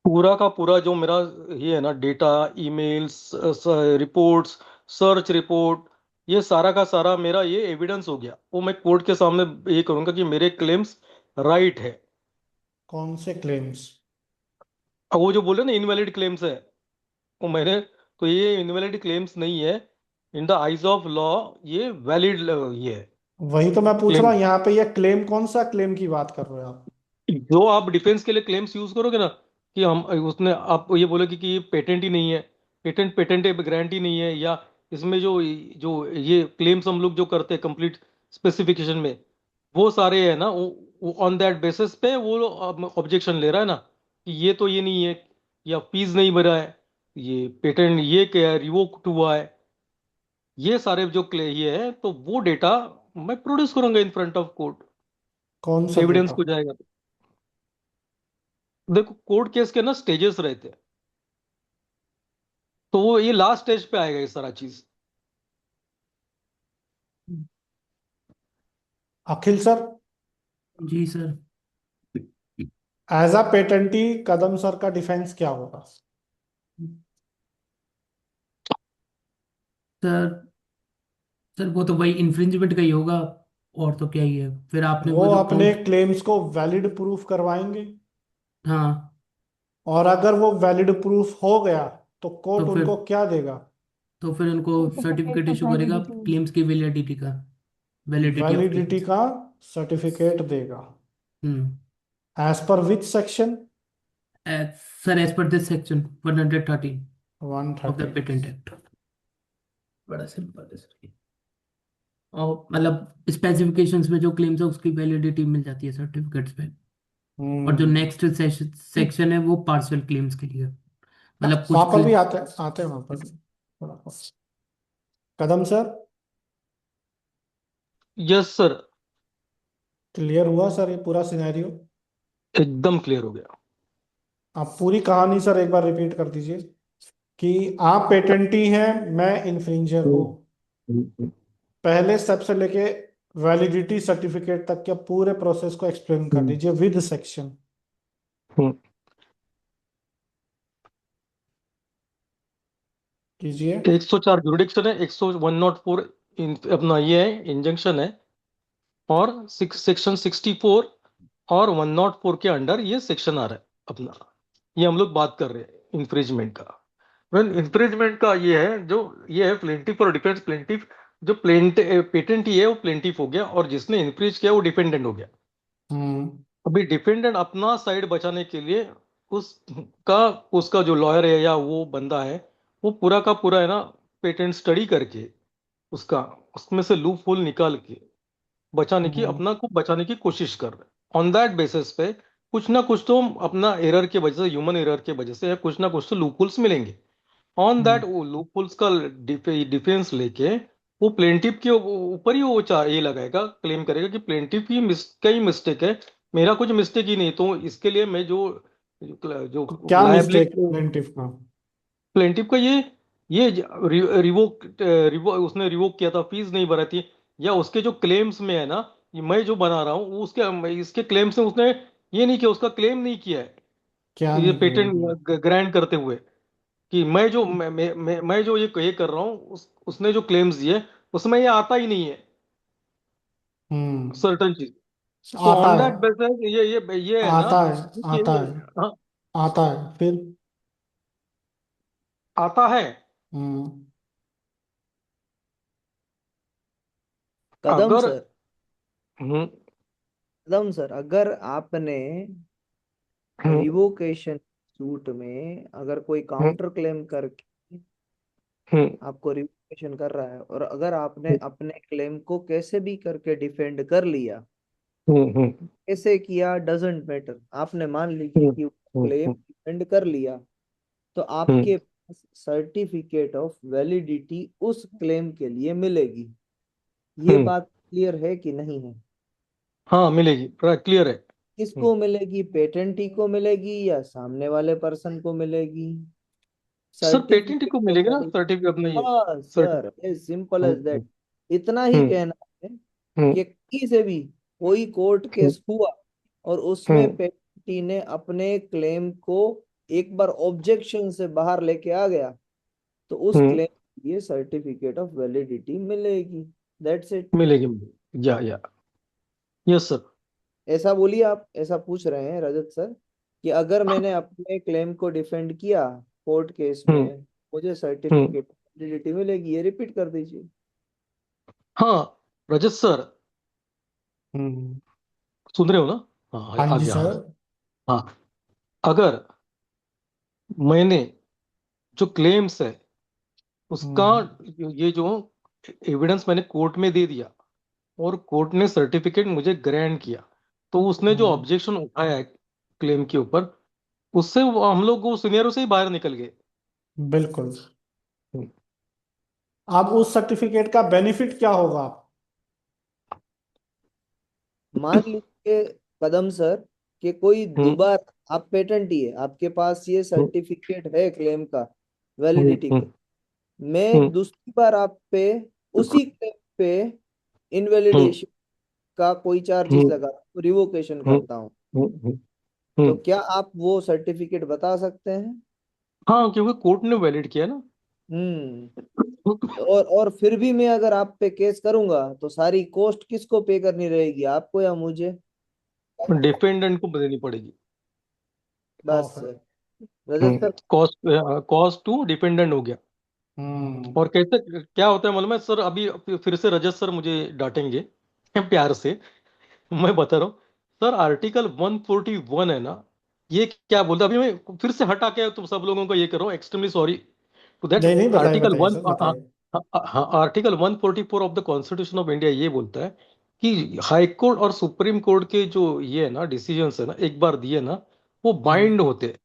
पूरा का पूरा जो मेरा ये है ना, data, emails, reports, search report, ये सारा का सारा मेरा ये एविडेंस हो गया, वो मैं कोर्ट के सामने ये करूंगा कि मेरे क्लेम्स राइट है। कौन से क्लेम्स? अब वो जो बोले ना इनवैलिड क्लेम्स है, वो मैंने, तो ये इनवैलिड क्लेम्स नहीं है, in the eyes of law ये वैलिड ये है वही तो मैं पूछ रहा क्लेम। हूँ, यहाँ पे ये क्लेम कौन सा क्लेम की बात कर रहे हो आप? जो आप डिफेंस के लिए क्लेम्स यूज करोगे ना, कि हम उसने आप ये बोलोगे कि ये पेटेंट ही नहीं है, पेटेंट ग्रांट ही नहीं है, या इसमें जो जो ये क्लेम्स हम लोग जो करते हैं कंप्लीट स्पेसिफिकेशन में, वो सारे है ना, वो ऑन दैट बेसिस पे वो ऑब्जेक्शन ले रहा है ना, कि ये तो ये नहीं है, या फीस नहीं भरा है, ये पेटेंट ये क्या है रिवोक्ड हुआ है, ये सारे जो ये है, तो वो डेटा मैं प्रोड्यूस करूंगा इन फ्रंट ऑफ कोर्ट, कौन सा एविडेंस डेटा? हो जाएगा। देखो कोर्ट केस के ना स्टेजेस रहते हैं, तो वो ये लास्ट स्टेज पे आएगा ये सारा चीज। अखिल सर, जी sir. As a patentee Kadam sir का डिफेंस क्या होगा? सर सर वो तो भाई इन्फ्रिंजमेंट का ही होगा, और तो क्या ही है, फिर आपने वो वो जो अपने काउंट। क्लेम्स को वैलिड प्रूफ करवाएंगे, हाँ, और अगर वो वैलिड प्रूफ हो गया तो तो कोर्ट फिर उनको क्या देगा? तो फिर उनको सर्टिफिकेट सर्टिफिकेट ऑफ इशू करेगा वैलिडिटी। क्लेम्स की वैलिडिटी का, वैलिडिटी ऑफ वैलिडिटी क्लेम्स। का सर्टिफिकेट देगा। हम्म। As per which section? Sir as per this section 113 of the 130। Patent act. बड़ा सिंपल है सर ये। और मतलब स्पेसिफिकेशंस में जो क्लेम्स है उसकी वैलिडिटी मिल जाती है सर्टिफिकेट्स पे। और जो हम्म। नेक्स्ट सेक्शन है वो पार्शियल क्लेम्स के लिए है। मतलब वहां कुछ पर भी आते हैं वहां पर भी। थोड़ा कदम सर, यस सर। क्लियर हुआ सर ये पूरा सिनेरियो? एकदम क्लियर हो गया। आप पूरी कहानी सर एक बार रिपीट कर दीजिए, कि आप पेटेंटी हैं, मैं इन्फ्रिंजर हूँ। हम्म। पहले स्टेप से लेके वैलिडिटी सर्टिफिकेट तक के पूरे प्रोसेस को एक्सप्लेन कर हम्म। दीजिए विद सेक्शन। हम्म। कीजिए। 104 जुरिडिक्शन है, 104 अपना ये है इंजंक्शन है, और सेक्शन 64 और 104 के अंडर ये सेक्शन आ रहा है अपना, ये हम लोग बात कर रहे हैं इंफ्रिजमेंट का। इंफ्रिंजमेंट का ये है, जो ये है प्लेंटिफ और डिफेंस। प्लेंटिफ जो पेटेंट ही है वो प्लेंटिफ हो गया, और जिसने इन्फ्रिंज किया वो डिपेंडेंट हो गया। हम्म अभी डिफेंडेंट अपना साइड बचाने के लिए उसका उसका जो लॉयर है या वो बंदा है, वो पूरा का पूरा है ना पेटेंट स्टडी करके उसका उसमें से लूप होल निकाल के बचाने की, हम्म अपना को बचाने की कोशिश कर रहे हैं। ऑन दैट बेसिस पे कुछ ना कुछ तो अपना एरर के वजह से, ह्यूमन एरर के वजह से, या कुछ ना कुछ तो लूप होल्स मिलेंगे। ऑन दैट हम्म वो लूप होल्स का डिफेंस लेके वो प्लेंटिफ के ऊपर ही वो ये लगाएगा, क्लेम करेगा कि प्लेंटिफ का ही मिस्टेक है, मेरा कुछ मिस्टेक ही नहीं। तो इसके लिए मैं जो जो तो क्या मिस्टेक लाइबिलिटी प्लेंटिफ का? प्लेंटिफ का ये उसने रिवोक किया था, फीस नहीं भरा थी, या उसके जो क्लेम्स में है ना, ये मैं जो बना रहा हूँ वो उसके इसके क्लेम्स में उसने ये नहीं किया, उसका क्लेम नहीं किया है क्या ये नहीं किया पेटेंट ये? ग्रांट करते हुए, कि मैं जो ये कर रहा हूँ उसने जो क्लेम्स दिए उसमें ये आता ही नहीं है हम्म सर्टन चीज। तो आता ऑन है, दैट बेसिस ये है ना आता है, कि आता है, हाँ, आता है फिर। आता है। हम्म कदम अगर सर, हम्म कदम सर, अगर आपने हम्म रिवोकेशन सूट में अगर कोई हम्म काउंटर क्लेम करके हम्म आपको रिवोकेशन कर रहा है, और अगर आपने अपने क्लेम को कैसे भी करके डिफेंड कर लिया, हम्म कैसे किया डजेंट मैटर, आपने मान लीजिए हम्म कि हम्म क्लेम हम्म डिफेंड कर लिया, तो हम्म आपके पास सर्टिफिकेट ऑफ वैलिडिटी उस क्लेम के लिए मिलेगी। ये हम्म, बात क्लियर है कि नहीं है? हाँ मिलेगी, पूरा क्लियर है। हम्म। किसको मिलेगी? पेटेंटी को मिलेगी या सामने वाले पर्सन को मिलेगी? सर पेटेंट को सर्टिफिकेट ऑफ मिलेगा ना वैलिडिटी। सर्टिफिकेट अपना ये हाँ sir, certificate. As simple as hmm that. इतना ही हम्म कहना है हम्म कि कहीं से भी कोई कोर्ट हम्म केस हुआ और उसमें हम्म पेटेंटी ने अपने क्लेम को एक बार ऑब्जेक्शन से बाहर लेके आ गया, तो उस हम्म, क्लेम के लिए सर्टिफिकेट ऑफ वैलिडिटी मिलेगी। That's it. मिलेगी या यस सर। ऐसा बोलिए, आप ऐसा पूछ रहे हैं रजत सर कि अगर मैंने अपने क्लेम को डिफेंड किया कोर्ट केस हम्म में, मुझे हम्म सर्टिफिकेट वैलिडिटी मिलेगी? ये रिपीट कर दीजिए। हाँ रजत सर, हम्म सुन रहे हो ना? हाँ हाँ आ जी गया, सर। हाँ। हाँ, अगर मैंने जो क्लेम्स है उसका हम्म ये जो एविडेंस मैंने कोर्ट में दे दिया, और कोर्ट ने सर्टिफिकेट मुझे ग्रांट किया, तो उसने जो हम्म ऑब्जेक्शन उठाया है क्लेम के ऊपर, उससे हम लोग वो सिनेरियो से ही बाहर निकल गए। बिल्कुल। हम्म अब उस सर्टिफिकेट का बेनिफिट क्या होगा? मान लीजिए कदम सर कि कोई हम्म दोबारा, आप पेटेंट ही है, आपके पास ये हम्म सर्टिफिकेट है क्लेम का, हम्म वैलिडिटी का। हम्म मैं हम्म दूसरी बार आप पे उसी क्लेम पे हम्म इनवैलिडेशन का कोई चार्जेस हम्म लगा, रिवोकेशन हम्म करता हूँ, हम्म तो हम्म। क्या आप वो सर्टिफिकेट बता सकते हैं? हाँ, क्योंकि कोर्ट ने वैलिड किया ना। हम्म। और फिर भी मैं अगर आप पे केस करूंगा तो सारी कॉस्ट किसको पे करनी रहेगी, आपको या मुझे? डिपेंडेंट को देनी पड़ेगी। हाँ बस sir. Sir. Rajat sir. Cost cost to dependent हो गया। हम्म और कैसे क्या होता है मालूम है सर? अभी फिर से रजत सर मुझे डांटेंगे प्यार से, मैं बता रहा हूँ सर। आर्टिकल 141 है ना, ये क्या बोलता है? अभी मैं फिर से हटा के तुम सब लोगों को ये कर रहा हूँ, एक्सट्रीमली सॉरी टू दैट। नहीं नहीं, बताइए आर्टिकल बताइए वन सर, बताइए। हाँ, article 144 of the constitution of India ये बोलता है कि हाई कोर्ट और सुप्रीम कोर्ट के जो ये है ना डिसीजंस है ना, एक बार दिए ना, वो हम्म बाइंड होते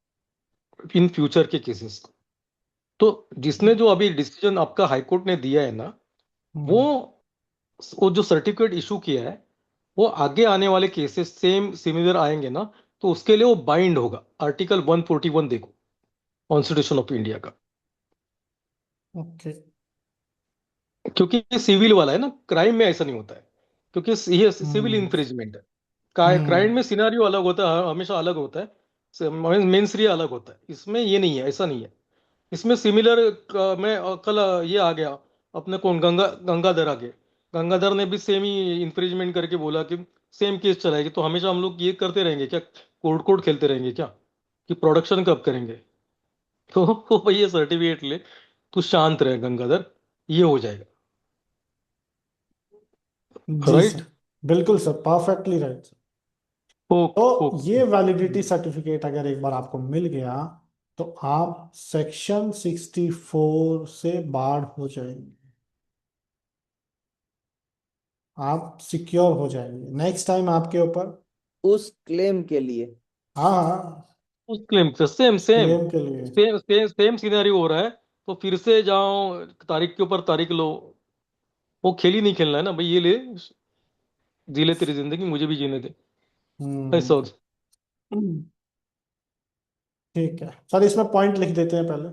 इन फ्यूचर के केसेस। तो जिसने जो अभी डिसीजन आपका हाई कोर्ट ने दिया है ना, वो हम्म वो जो सर्टिफिकेट इशू किया है, वो आगे आने वाले केसेस सेम सिमिलर आएंगे ना, तो उसके लिए वो बाइंड होगा। आर्टिकल 141 देखो कॉन्स्टिट्यूशन ऑफ इंडिया का। ओके। क्योंकि ये सिविल वाला है ना, क्राइम में ऐसा नहीं होता है, क्योंकि ये सिविल हम्म इन्फ्रिंजमेंट है। क्राइम हम्म में सिनारियो अलग होता है, हमेशा अलग होता है, मेंस अलग होता है। इसमें ये नहीं है, ऐसा नहीं है। इसमें सिमिलर में कल ये आ गया अपने कौन, गंगाधर आ गए। गंगाधर ने भी सेम ही इन्फ्रिंजमेंट करके बोला कि सेम केस चलाएगी, तो हमेशा हम लोग ये करते रहेंगे क्या? कोर्ट कोर्ट खेलते रहेंगे क्या? कि प्रोडक्शन कब करेंगे? तो वो भैया सर्टिफिकेट ले, तू शांत रहे गंगाधर, ये हो जाएगा। जी राइट। सर, बिल्कुल sir, perfectly right sir. Okay तो ये ओके। वैलिडिटी सर्टिफिकेट अगर एक बार आपको मिल गया तो आप सेक्शन 64 से बाहर हो जाएंगे, आप सिक्योर हो जाएंगे। नेक्स्ट टाइम आपके ऊपर, उस क्लेम के लिए। हाँ हाँ, उस क्लेम से सेम सेम क्लेम के लिए। सेम सेम सेम सिनेरियो हो रहा है, तो फिर से जाओ, तारीख के ऊपर तारीख लो। वो खेल ही नहीं खेलना है ना भाई, ये ले, जी ले तेरी जिंदगी, मुझे भी जीने दे, ऐसा हम्म, होता ठीक है सर, इसमें पॉइंट लिख देते हैं पहले,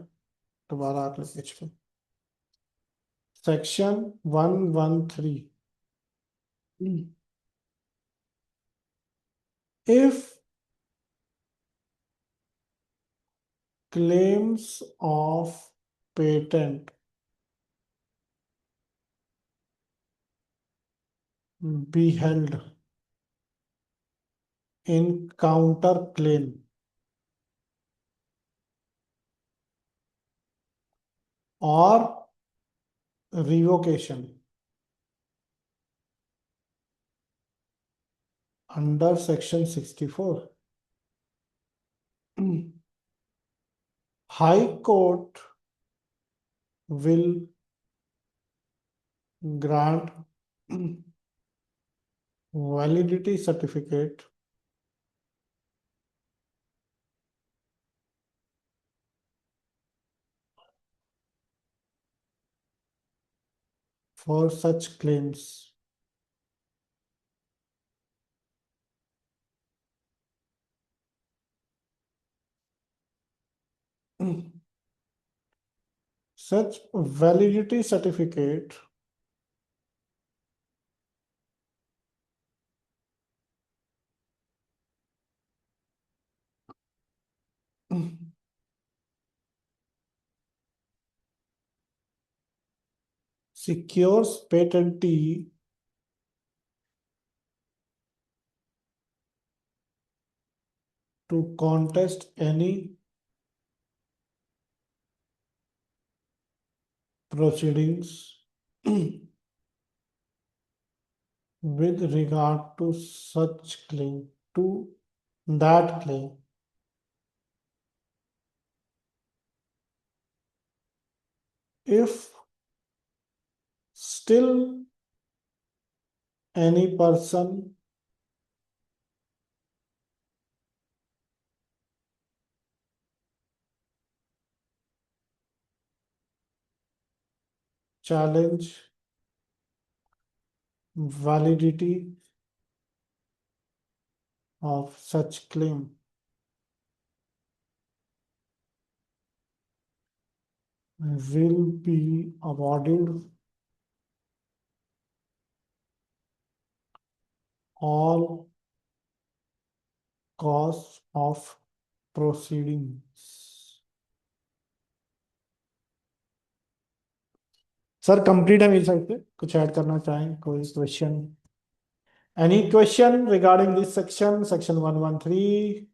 दोबारा अगले पेज पे। Section 113, if claims of patent be held in counter claim or revocation under section 64, High Court will grant validity certificate for such claims. Such validity certificate secures patentee to contest any proceedings with regard to such claim, to that claim, if still any person challenge validity of such claim will be awarded all costs of proceedings. Sir complete है मेरी साइड पे, कुछ ऐड करना चाहें, कोई question? Any question regarding this section, section 113?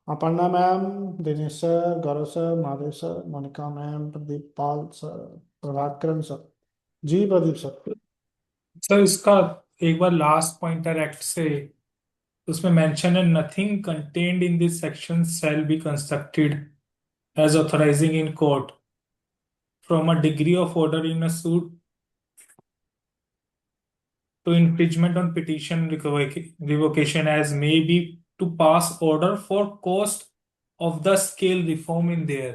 Aparna ma'am, Dinesh sir, Gaurav sir, Mahadev sir, Monika ma'am, Pradeep Pal sir, Prabhakaran sir. जी प्रदीप सर। सर इसका एक बार लास्ट पॉइंटर एक्ट से, उसमें मेंशन है nothing contained in this section shall be constructed as authorising in court from a degree of order in a suit to infringement on petition revocation as may be to pass order for cost of the scale reform in there।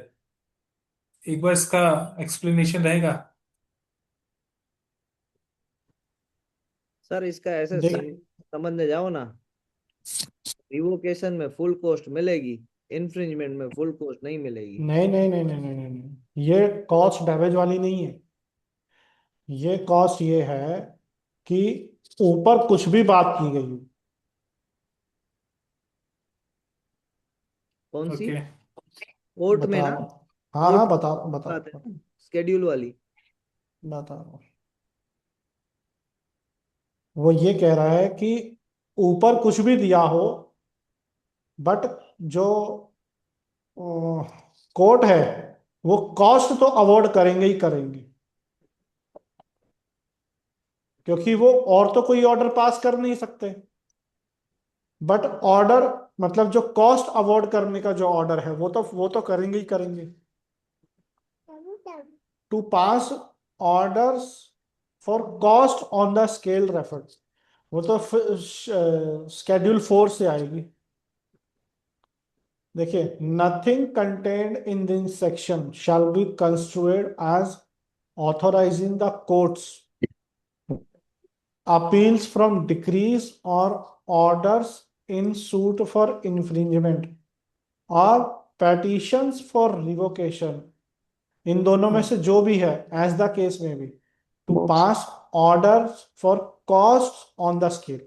एक बार इसका एक्सप्लेनेशन रहेगा? सर इसका ऐसे देख, समझने जाओ ना, रिवोकेशन में फुल कॉस्ट मिलेगी, इन्फ्रिंजमेंट में फुल कॉस्ट नहीं मिलेगी। नहीं नहीं नहीं नहीं नहीं नहीं नहीं। ये कॉस्ट डैमेज वाली नहीं है। ये कॉस्ट ये है कि ऊपर कुछ भी बात की गई, कौन सी? ओके। कोर्ट में बता ना, रहा हूँ। हाँ हाँ, कोर्ट बता बता बात है, स्केड्यूल वाली। बता रहा हूँ। वो ये कह रहा है कि ऊपर कुछ भी दिया हो, बट जो कोर्ट है वो कॉस्ट तो अवॉर्ड करेंगे ही करेंगे, क्योंकि वो और तो कोई ऑर्डर पास कर नहीं सकते। बट ऑर्डर मतलब जो कॉस्ट अवॉर्ड करने का जो ऑर्डर है वो तो करेंगे ही करेंगे। To pass orders for cost on the scale referred, वो तो शेड्यूल 4 से आएगी। देखिए, nothing contained in this section shall be construed as authorising the courts appeals from decrees or orders in suit for infringement or petitions for revocation, इन दोनों में से जो भी है, एज द केस में भी, to pass orders for cost on the scale.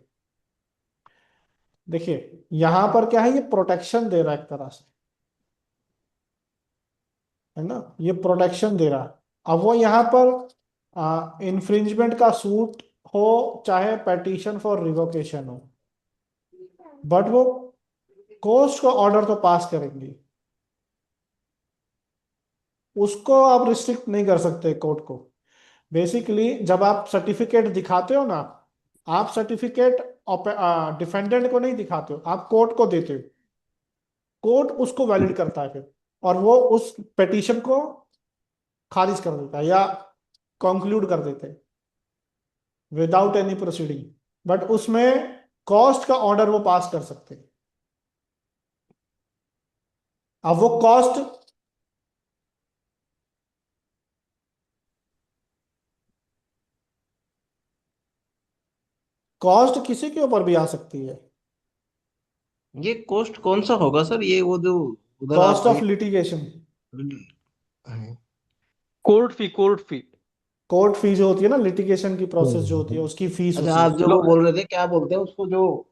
देखिए यहां पर क्या है, ये प्रोटेक्शन दे रहा है एक तरह से, है ना, ये प्रोटेक्शन दे रहा है। अब वो यहाँ पर इन्फ्रिंजमेंट का सूट हो चाहे पेटिशन फॉर रिवोकेशन हो, बट वो कोर्ट का ऑर्डर तो पास करेंगे, उसको आप रिस्ट्रिक्ट नहीं कर सकते कोर्ट को। बेसिकली जब आप सर्टिफिकेट दिखाते हो ना, आप सर्टिफिकेट डिफेंडेंट को नहीं दिखाते हो, आप कोर्ट को देते हो, कोर्ट उसको वैलिड करता है फिर, और वो उस पिटीशन को खारिज कर देता है या कंक्लूड कर देते हैं विदाउट एनी प्रोसीडिंग। बट उसमें कॉस्ट का ऑर्डर वो पास कर सकते हैं। अब वो कॉस्ट किसी के ऊपर भी आ सकती है। ये कॉस्ट कौन सा होगा सर, ये वो जो उधर कॉस्ट आप of litigation, court fee court fees जो होती है ना, लिटिगेशन की प्रोसेस जो होती है हम्म। उसकी फीस अच्छा, होती आप है। जो वो बोल रहे थे, क्या बोलते हैं उसको, जो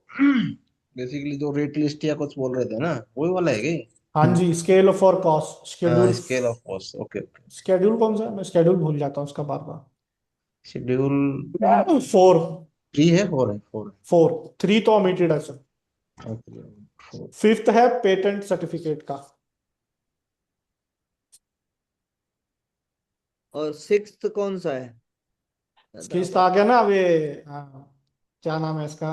बेसिकली जो रेट लिस्ट या कुछ बोल रहे थे ना, वही वाला है क्या? हाँ जी, स्केल फॉर कॉस्ट हाँ, schedule. Scale of cost, okay okay. Schedule कौन सा है? मैं शेड्यूल भूल जाता हूँ उसका बार शेड्यूल बार। 4, 3 है, 4 है, 4 4, 3 तो ओमिटेड है सर। है, ओके। 5th है पेटेंट सर्टिफिकेट का। और 6th कौन सा है? किस्त आ गया ना अब ये, हाँ, क्या नाम है इसका,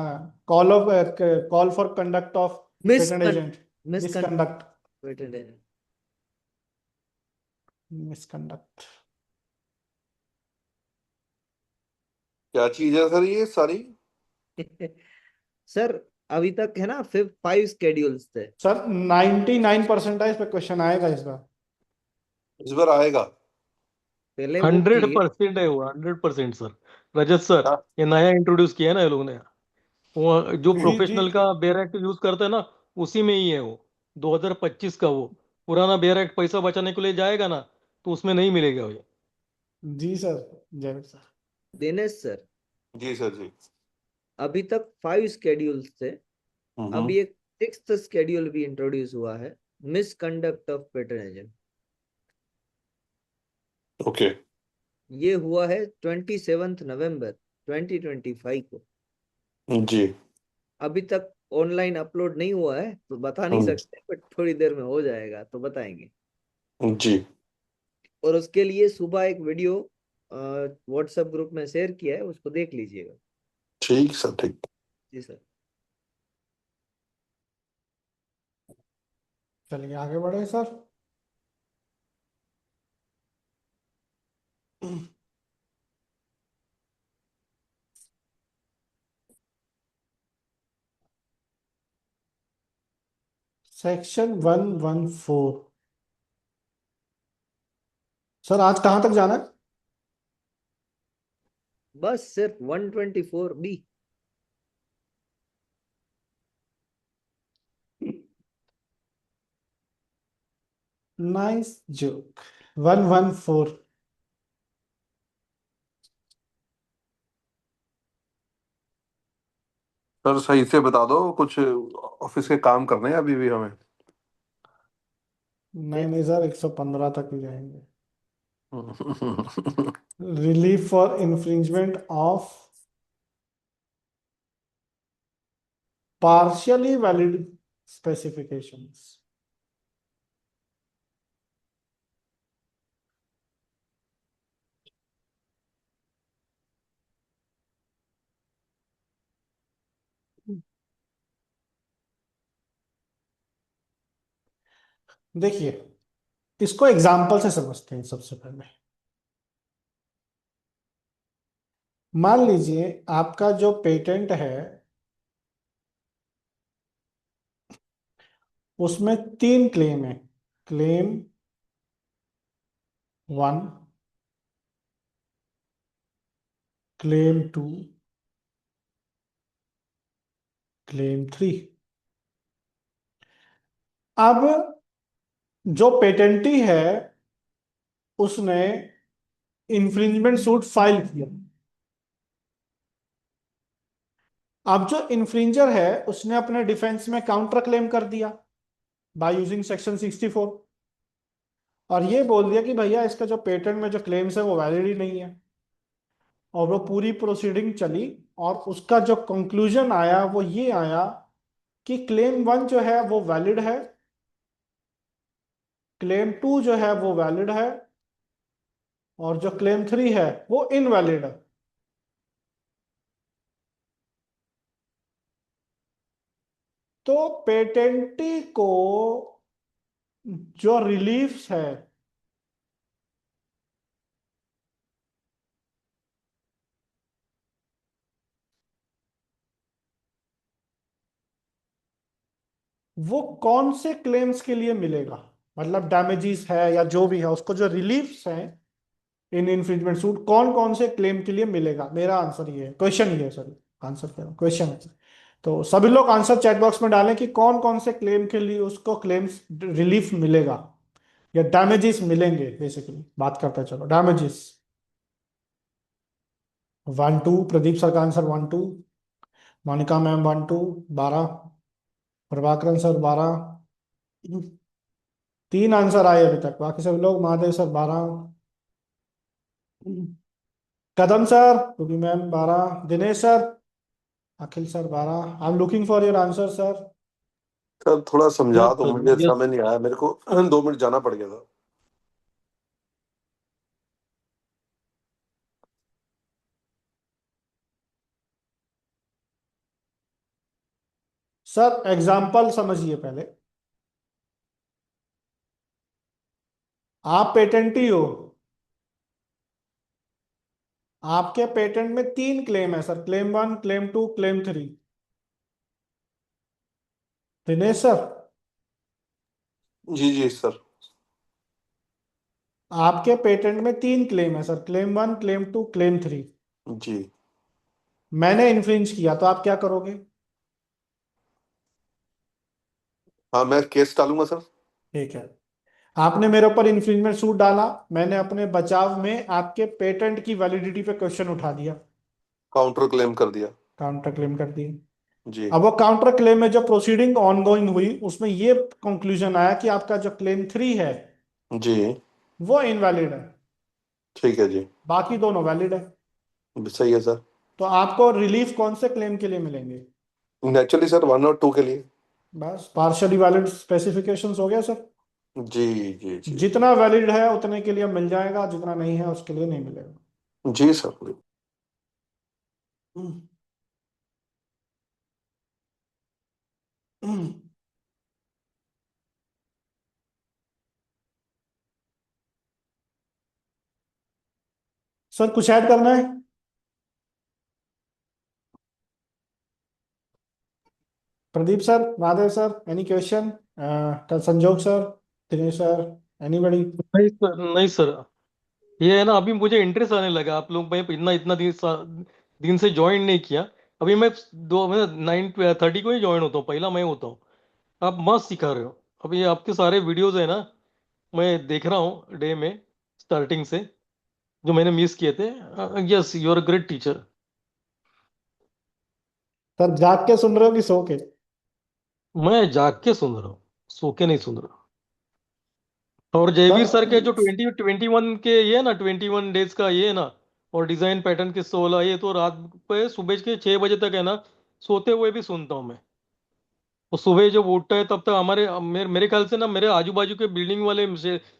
call for conduct of patent agent, misconduct, misconduct. Misconduct. क्या चीज है सर ये सारी? सर अभी तक है ना 5 स्केड्यूल्स थे। सर 99% है इस पे, क्वेश्चन आएगा इस बार। इस बार आएगा? पहले वो 100% है वो, 100% सर। रजत सर, हाँ। ये नया इंट्रोड्यूस किया है ना ये लोगों ने, वो जो जी जी, प्रोफेशनल का बेयर एक्ट यूज करते हैं ना, उसी में ही है वो। 2025 का वो पुराना बेयर एक्ट पैसा बचाने के लिए जाएगा ना, तो उसमें नहीं मिलेगा ये। जी सर, जय सर। दिनेश सर, जी सर जी। अभी तक 5 स्केड्यूल्स थे। हम्म। अभी एक 6th स्केड्यूल भी इंट्रोड्यूस हुआ है, misconduct of patent agent. Okay. ये हुआ है 27 नवंबर 2025 को। जी। अभी तक ऑनलाइन अपलोड नहीं हुआ है तो बता नहीं हम्म, सकते, बट थोड़ी देर में हो जाएगा तो बताएंगे। जी। और उसके लिए सुबह एक वीडियो व्हाट्सएप ग्रुप में शेयर किया है, उसको देख लीजिएगा। ठीक सर, ठीक। जी सर। चलिए आगे बढ़े सर। सेक्शन 114। सर आज कहां तक जाना है? बस सिर्फ 124B। Nice joke. 114। सर सही से बता दो, कुछ ऑफिस के काम करने हैं अभी भी हमें। नहीं नहीं सर, 115 तक ही जाएंगे। Relief for infringement of partially valid specifications। देखिए, इसको एग्जाम्पल से समझते हैं सबसे पहले। मान लीजिए आपका जो पेटेंट है उसमें 3 क्लेम है। Claim 1, claim 2, claim 3। अब जो पेटेंटी है उसने इंफ्रिंजमेंट सूट फाइल किया। अब जो इन्फ्रिंजर है उसने अपने डिफेंस में काउंटर क्लेम कर दिया बाय यूजिंग सेक्शन 64, और ये बोल दिया कि भैया इसका जो पेटेंट में जो क्लेम्स है वो वैलिड ही नहीं है। और वो पूरी प्रोसीडिंग चली और उसका जो कंक्लूजन आया वो ये आया कि क्लेम 1 जो है वो वैलिड है, क्लेम 2 जो है वो वैलिड है, और जो क्लेम 3 है वो इनवैलिड है। तो पेटेंटी को जो रिलीफ्स है वो कौन से क्लेम्स के लिए मिलेगा, मतलब डैमेजेस है या जो भी है, उसको जो रिलीफ्स है इन इन्फ्रिंजमेंट सूट कौन कौन से क्लेम के लिए मिलेगा। मेरा आंसर ये है, क्वेश्चन ये है, सॉरी आंसर कह रहा हूं, क्वेश्चन है। तो सभी लोग आंसर चैट बॉक्स में डालें कि कौन कौन से क्लेम के लिए उसको क्लेम्स रिलीफ मिलेगा या डैमेजेस मिलेंगे। बेसिकली बात करते हैं, चलो डैमेजेस। 1 2, प्रदीप सर का answer 1 2, Monika ma'am 1 2, 12, Prabhakaran sir 12, 3 answer आए अभी तक, बाकी सब लोग, Mahadev sir 12, Kadam sir, Ruby ma'am 12, Dinesh sir, Akhil sir 12। I am looking for your answer sir. Sir थोड़ा समझा यस दो, सर, मुझे यस। समझ नहीं आया, मेरे को 2 मिनट जाना पड़ गया था। सर एग्जाम्पल समझिए पहले। आप पेटेंटी हो, आपके पेटेंट में 3 क्लेम है sir, claim 1, claim 2, claim 3। Dinesh sir, जी जी सर। आपके पेटेंट में 3 क्लेम है सर, क्लेम 1, क्लेम 2, क्लेम 3। जी मैंने इन्फ्रिंज किया तो आप क्या करोगे? हाँ, मैं केस डालूंगा सर। ठीक है, आपने मेरे ऊपर इन्फ्रिंजमेंट सूट डाला, मैंने अपने बचाव में आपके पेटेंट की वैलिडिटी पे क्वेश्चन उठा दिया, काउंटर क्लेम कर दिया। काउंटर क्लेम कर दी। जी अब वो काउंटर क्लेम में जो प्रोसीडिंग ऑनगोइंग हुई उसमें ये कंक्लूजन आया कि आपका जो क्लेम 3 है जी। वो इनवैलिड है, ठीक है जी। बाकी दोनों वैलिड है। सही है सर। तो आपको रिलीफ कौन से क्लेम के लिए मिलेंगे? नेचुरली सर 1 और 2 के लिए। बस पार्शियली वैलिड स्पेसिफिकेशंस हो गया सर। जी जी जी जितना वैलिड है उतने के लिए मिल जाएगा, जितना नहीं है उसके लिए नहीं मिलेगा। जी सर। हम्म, हम्म। सर कुछ ऐड करना है? Pradeep sir, Mahadev sir, any question? संजोग सर, दिनेश सर, एनीबडी? नहीं सर, नहीं सर। ये है ना, अभी मुझे इंटरेस्ट आने लगा। आप लोग, मैं इतना इतना दिन से ज्वाइन नहीं किया। अभी मैं 9:30 को ही ज्वाइन होता हूँ, पहला मैं होता हूँ। आप मस्त सिखा रहे हो। अभी आपके सारे वीडियोस है ना, मैं देख रहा हूँ डे में, स्टार्टिंग से, जो मैंने मिस किए थे। Yes, you are a great teacher. Sir जाग के सुन रहे हो कि सो के? मैं जाग के सुन रहा हूँ, सो के नहीं सुन रहा। और सर जयवीर सर के जो 21 के ये है ना, 21 डेज का ये है ना, और डिजाइन पैटर्न के 16, ये तो रात पे सुबह के 6 बजे तक है ना, सोते हुए भी सुनता हूँ मैं। और सुबह जब उठता है तब तक मेरे ख्याल से ना, मेरे आजू बाजू के बिल्डिंग वाले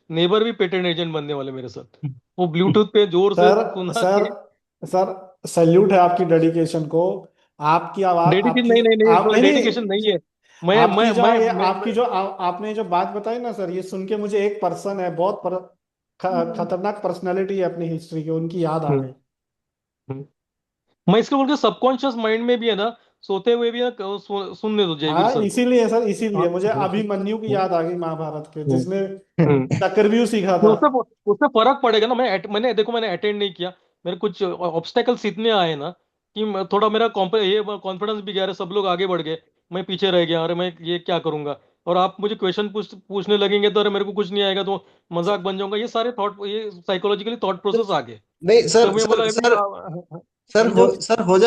नेबर भी पेटेंट एजेंट बनने वाले मेरे साथ। वो ब्लूटूथ पे जोर से सर सुना सर के। सर सैल्यूट है आपकी डेडिकेशन को। आपकी आवाज, डेडिकेशन आपकी नहीं, नहीं, नहीं, आप कोई नहीं डेडिकेशन नहीं, नहीं है। आपकी जो ये मैं आपकी जो आपने जो बात बताई ना सर, ये सुन के मुझे एक पर्सन है बहुत खतरनाक पर्सनालिटी है अपनी हिस्ट्री की, उनकी याद आ हम्म, गई। हम्म। मैं इसलिए बोल के सबकॉन्शियस माइंड में भी है ना, सोते हुए भी है ना, सुनने दो जयवीर हाँ सर को। इसीलिए सर, हाँ, इसीलिए मुझे अभिमन्यु की याद आ गई महाभारत के, हम्म, जिसने हम्म। चक्रव्यूह सीखा तो था। उससे उससे फर्क पड़ेगा ना। मैंने देखो, मैंने अटेंड नहीं किया, मेरे कुछ ऑब्स्टेकल्स इतने आए ना कि थोड़ा मेरा ये कॉन्फिडेंस भी गया। अरे सब लोग आगे बढ़ गए, मैं पीछे रह गया, अरे मैं ये क्या करूंगा। और आप मुझे क्वेश्चन पूछने लगेंगे तो अरे मेरे को कुछ नहीं आएगा तो मजाक बन जाऊंगा। ये सारे थॉट, ये साइकोलॉजिकली थॉट प्रोसेस आ गए। नहीं तो सर मैं सर बोला अभी सर सर जो सर हो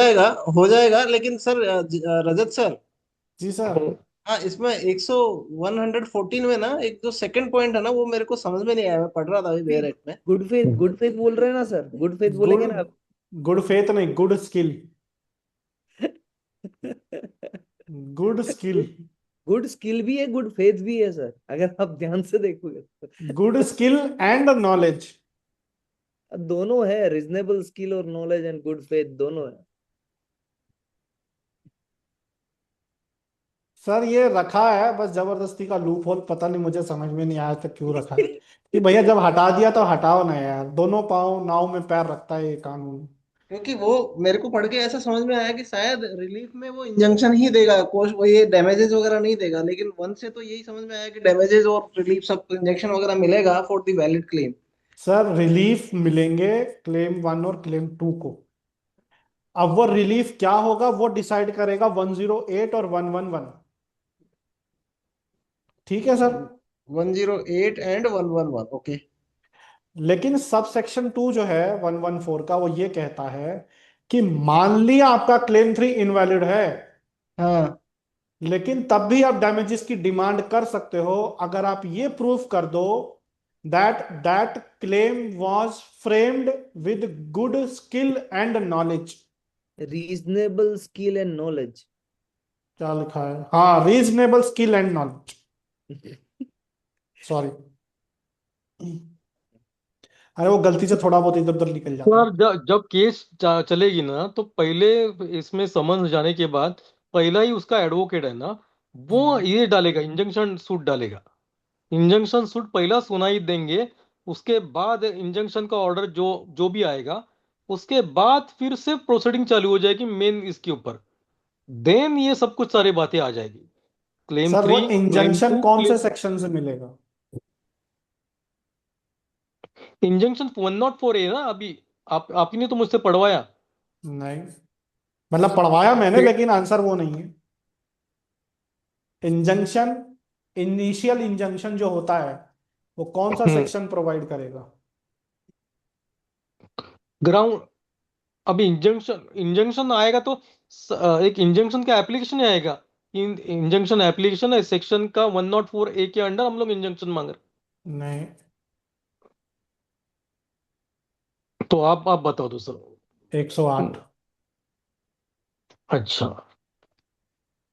जाएगा लेकिन सर रजत सर, जी सर। हाँ इसमें 114 में ना एक जो सेकंड पॉइंट है ना वो मेरे को समझ में नहीं आया, मैं पढ़ रहा था अभी बेरेट में। गुड फेथ बोल रहे हैं ना सर, गुड फेथ गुड बोलेंगे ना आप। गुड फेथ नहीं, good skill. Good skill. Good skill भी है, गुड फेथ भी है सर, अगर आप ध्यान से देखोगे तो। Good skill and knowledge. दोनों है, रीजनेबल स्किल और नॉलेज एंड गुड फेथ दोनों है। सर ये रखा है बस जबरदस्ती का लूप होल, पता नहीं मुझे समझ में नहीं आया तक क्यों रखा है कि भैया जब हटा दिया तो हटाओ ना यार, दोनों पाँव नाव में पैर रखता है ये कानून। क्योंकि वो मेरे को पढ़ के ऐसा समझ में आया कि शायद रिलीफ में वो इंजंक्शन ही देगा, कोर्स वो ये डैमेजेस वगैरह नहीं देगा, लेकिन वन से तो यही समझ में आया कि डैमेजेस और रिलीफ सब इंजेक्शन वगैरह मिलेगा for the valid claim. Sir relief मिलेंगे क्लेम 1 और क्लेम 2 को। अब वो रिलीफ क्या होगा वो डिसाइड करेगा 108 और 111। ठीक है सर। 108 and 111, okay. लेकिन सब सेक्शन 2 जो है 114 का, वो ये कहता है कि मान लिया आपका क्लेम 3 इनवैलिड है, हाँ लेकिन तब भी आप डैमेजेस की डिमांड कर सकते हो अगर आप ये प्रूफ कर दो that that claim was framed with good skill and knowledge. Reasonable skill and knowledge. क्या लिखा है? हाँ, reasonable skill and knowledge. Sorry, अरे वो गलती से थोड़ा बहुत इधर उधर निकल जाता है। सर जब केस चलेगी ना, तो पहले इसमें समझ जाने के बाद पहला ही उसका एडवोकेट है ना, वो ये डालेगा, इंजंक्शन सूट डालेगा। इंजंक्शन सूट पहला सुनाई देंगे, उसके बाद इंजंक्शन का ऑर्डर जो जो भी आएगा, उसके बाद फिर से प्रोसीडिंग चालू हो जाएगी मेन इसके ऊपर। देन ये सब कुछ सारी बातें आ जाएगी। क्लेम सर वो 3, क्लेम इंजंक्शन 2, कौन से क्लेम सेक्शन से मिलेगा? इंजंक्शन 104 है ना अभी। आप ही ने तो मुझसे पढ़वाया। नहीं, मतलब पढ़वाया मैंने लेकिन आंसर वो नहीं है। इंजंक्शन, इनिशियल इंजंक्शन जो होता है वो कौन सा सेक्शन प्रोवाइड करेगा? ग्राउंड, अभी इंजंक्शन इंजंक्शन आएगा तो एक इंजंक्शन का एप्लीकेशन ही आएगा। इंजंक्शन एप्लीकेशन है सेक्शन का 104A के अंडर हम लोग इंजंक्शन मांग रहे नहीं, हैं। तो आप बताओ तो सर। 108। अच्छा।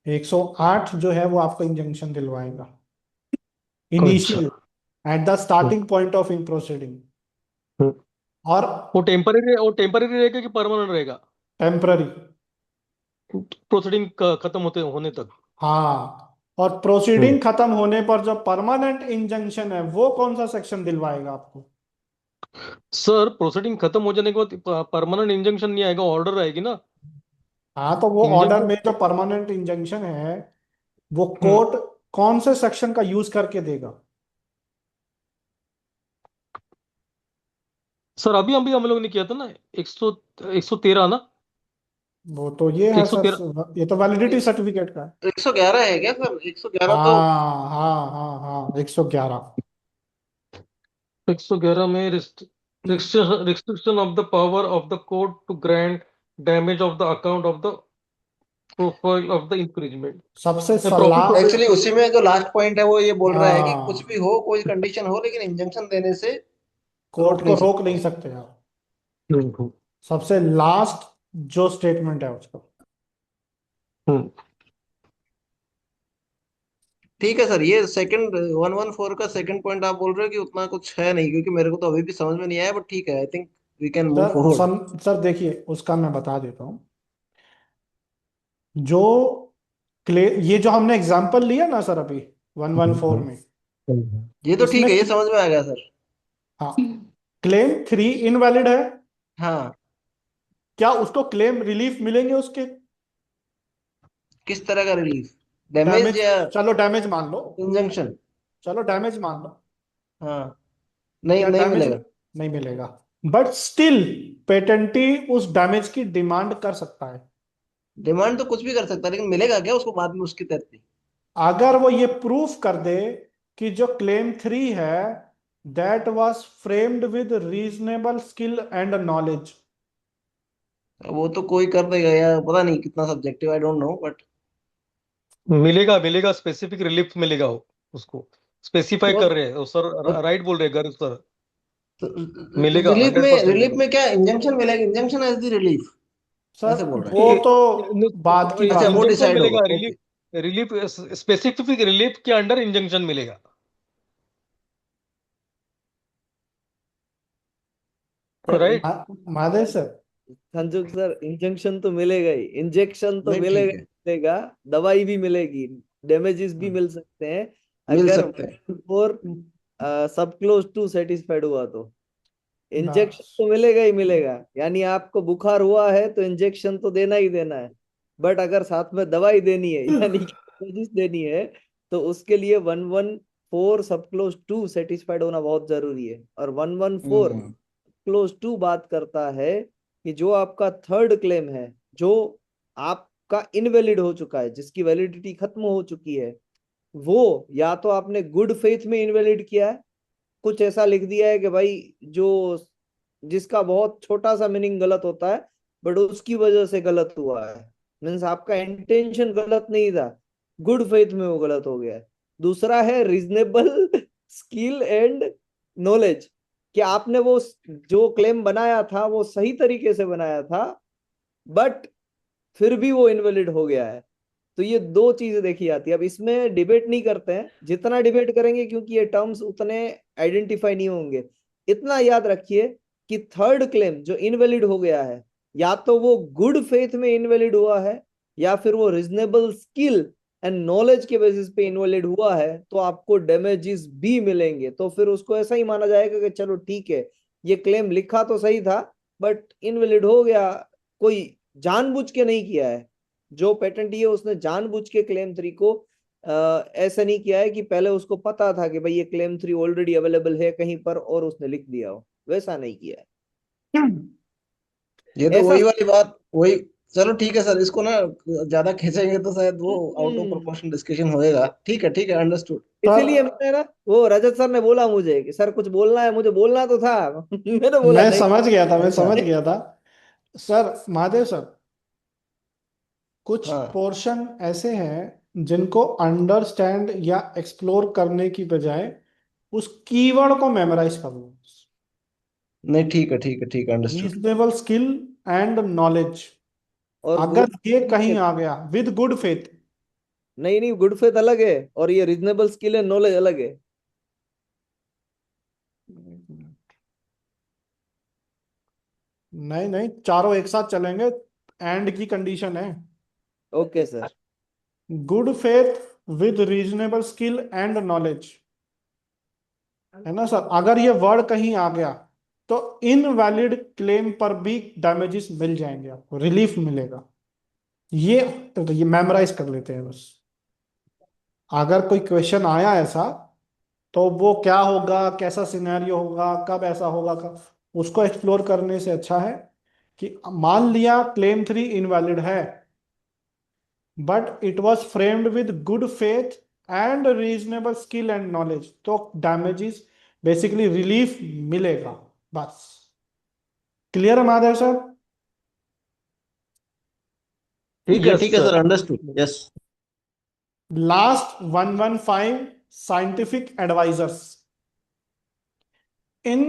108 जो है वो आपको इंजंक्शन दिलवाएगा अच्छा। Initial, at the hmm, starting point of in proceeding. हम्म। और वो टेम्पररी रहेगा कि परमानेंट रहेगा? टेम्पररी। प्रोसीडिंग खत्म होते होने तक। हाँ, और हम्म। प्रोसीडिंग खत्म होने पर जो परमानेंट इंजंक्शन है वो कौन सा सेक्शन दिलवाएगा आपको? सर प्रोसीडिंग खत्म हो जाने के बाद परमानेंट इंजंक्शन नहीं आएगा, ऑर्डर आएगी ना। हाँ तो वो ऑर्डर इंजंक्शन। में जो परमानेंट इंजंक्शन है वो हम्म। कोर्ट कौन से सेक्शन का यूज करके देगा? सर अभी अभी हम लोग ने किया था ना, 113 ना। वो तो ये है 113। सर, ये तो वैलिडिटी सर्टिफिकेट का है। 111 है क्या सर? 111 तो हाँ हाँ हाँ हाँ, 111। 111 में restriction of the power of the court to grant damage of the account of the profile of the increment, सबसे प्रॉफिट सलाह। एक्चुअली उसी में जो लास्ट पॉइंट है वो ये बोल रहा है कि कुछ भी हाँ, हो, कोई कंडीशन हो, लेकिन इंजंक्शन देने से कोर्ट रोक को नहीं रोक सकते। नहीं सकते आप। हम्म, सबसे लास्ट जो स्टेटमेंट है उसका। हम्म। ठीक है सर, ये सेकंड 114 का सेकंड पॉइंट आप बोल रहे हो कि उतना कुछ है नहीं, क्योंकि मेरे को तो अभी भी समझ में नहीं आया, बट ठीक है, I think we can move sir forward. Sir देखिए उसका मैं बता देता हूँ। जो ये जो हमने एग्जांपल लिया ना सर अभी 114 में, ये तो ठीक इसमें है, ये समझ में आ गया सर। हाँ क्लेम 3 इनवैलिड है, हाँ, क्या उसको क्लेम रिलीफ मिलेंगे उसके? किस तरह का रिलीफ? डैमेज डैमेज, या चलो डैमेज मान लो, इंजंक्शन? चलो डैमेज मान लो, हाँ, नहीं क्या नहीं डैमेज मिलेगा। नहीं मिलेगा, बट स्टिल पेटेंटी उस डैमेज की डिमांड कर सकता है। डिमांड तो कुछ भी कर सकता है, लेकिन मिलेगा क्या उसको बाद में उसके तहत भी? अगर वो ये प्रूफ कर दे कि जो क्लेम 3 है that was framed with reasonable skill and knowledge. वो तो कोई कर देगा, या पता नहीं कितना subjective, I don't know, but मिलेगा मिलेगा, स्पेसिफिक रिलीफ मिलेगा वो, उसको स्पेसिफाई तो, कर रहे हैं सर, राइट बोल रहे हैं गर्ग सर। मिलेगा रिलीफ में 100% रिलीफ मिलेगा। में क्या इंजंक्शन मिलेगा? Injunction as the relief sir ऐसे बोल रहे हैं? वो तो बाद की अच्छा, बात वो है। इंजेक्शन डिसाइड होगा, मिलेगा, okay. Relief relief specific relief के अंडर इंजंक्शन मिलेगा। Sir right. Mahadev sir, Sanjuk sir, injection तो मिलेगा ही, इंजेक्शन तो नहीं, मिलेगा ठीक है। ही मिलेगा, दवाई भी मिलेगी, डैमेजेस भी मिल सकते हैं मिल अगर सकते हैं। और सब क्लोज टू सेटिस्फाइड हुआ तो। इंजेक्शन बस तो मिलेगा ही मिलेगा, यानी आपको बुखार हुआ है तो इंजेक्शन तो देना ही देना है, बट अगर साथ में दवाई देनी है यानी कि डोजेस देनी है, तो उसके लिए 114 सब क्लोज टू सेटिस्फाइड होना बहुत जरूरी है। और 114 हम्म। क्लोज टू बात करता है कि जो आपका थर्ड क्लेम है, जो आपका इनवैलिड हो चुका है, जिसकी वैलिडिटी खत्म हो चुकी है, वो या तो आपने गुड फेथ में इनवैलिड किया है, कुछ ऐसा लिख दिया है कि भाई जो जिसका बहुत छोटा सा मीनिंग गलत होता है बट उसकी वजह से गलत हुआ है, मीन्स आपका इंटेंशन गलत नहीं था, गुड फेथ में वो गलत हो गया है। दूसरा है रीजनेबल स्किल एंड नॉलेज, कि आपने वो जो क्लेम बनाया था वो सही तरीके से बनाया था, बट फिर भी वो इनवैलिड हो गया है। तो ये दो चीजें देखी जाती है। अब इसमें डिबेट नहीं करते हैं, जितना डिबेट करेंगे क्योंकि ये टर्म्स उतने आइडेंटिफाई नहीं होंगे। इतना याद रखिए कि थर्ड क्लेम जो इनवैलिड हो गया है, या तो वो गुड फेथ में इनवैलिड हुआ है, या फिर वो रीजनेबल स्किल एंड नॉलेज के बेसिस पे इनवैलिड हुआ है, तो आपको डैमेजेस भी मिलेंगे। तो फिर उसको ऐसा ही माना जाएगा कि चलो ठीक है, ये क्लेम लिखा तो सही था बट इनवैलिड हो गया, कोई जानबूझ के नहीं किया है। जो पेटेंट है उसने जानबूझ के क्लेम 3 को ऐसा नहीं किया है कि पहले उसको पता था कि भाई ये क्लेम 3 ऑलरेडी अवेलेबल है कहीं पर और उसने लिख दिया हो, वैसा नहीं किया है। ये तो ऐसा वही वाली बात, वही। चलो ठीक है सर, इसको ना ज्यादा खींचेंगे तो शायद वो आउट ऑफ प्रोपोर्शन डिस्कशन होएगा। ठीक है, ठीक है, अंडरस्टूड। सर इसीलिए मैंने ना, वो रजत सर ने बोला मुझे कि सर कुछ बोलना है, मुझे बोलना तो था मैंने बोला मैं नहीं। समझ गया था, मैं अच्छा। समझ गया था। सर महादेव सर, कुछ हाँ, पोर्शन ऐसे हैं जिनको अंडरस्टैंड या एक्सप्लोर करने की बजाय उस कीवर्ड को मेमोराइज कर लो। नहीं, ठीक है, ठीक है, ठीक है, understood. Reasonable skill and knowledge, और अगर गुड, ये कहीं आ गया विद गुड फेथ, नहीं नहीं, गुड फेथ अलग है और ये रीजनेबल स्किल एंड नॉलेज अलग है। नहीं नहीं, चारों एक साथ चलेंगे, एंड की कंडीशन है okay sir. Good faith with reasonable skill and knowledge, है ना सर? अगर ये वर्ड कहीं आ गया तो इनवैलिड क्लेम पर भी डैमेजेस मिल जाएंगे, आपको रिलीफ मिलेगा। ये तो ये मेमोराइज कर लेते हैं बस। अगर कोई क्वेश्चन आया ऐसा, तो वो क्या होगा, कैसा सिनेरियो होगा, कब ऐसा होगा, कब, उसको एक्सप्लोर करने से अच्छा है कि मान लिया क्लेम 3 इनवैलिड है but it was framed with good faith and reasonable skill and knowledge, तो डैमेजेस बेसिकली रिलीफ मिलेगा। बस क्लियर है महादेव सर? यस ठीक है सर। Sir, understood, yes. Last 115 scientific advisers in.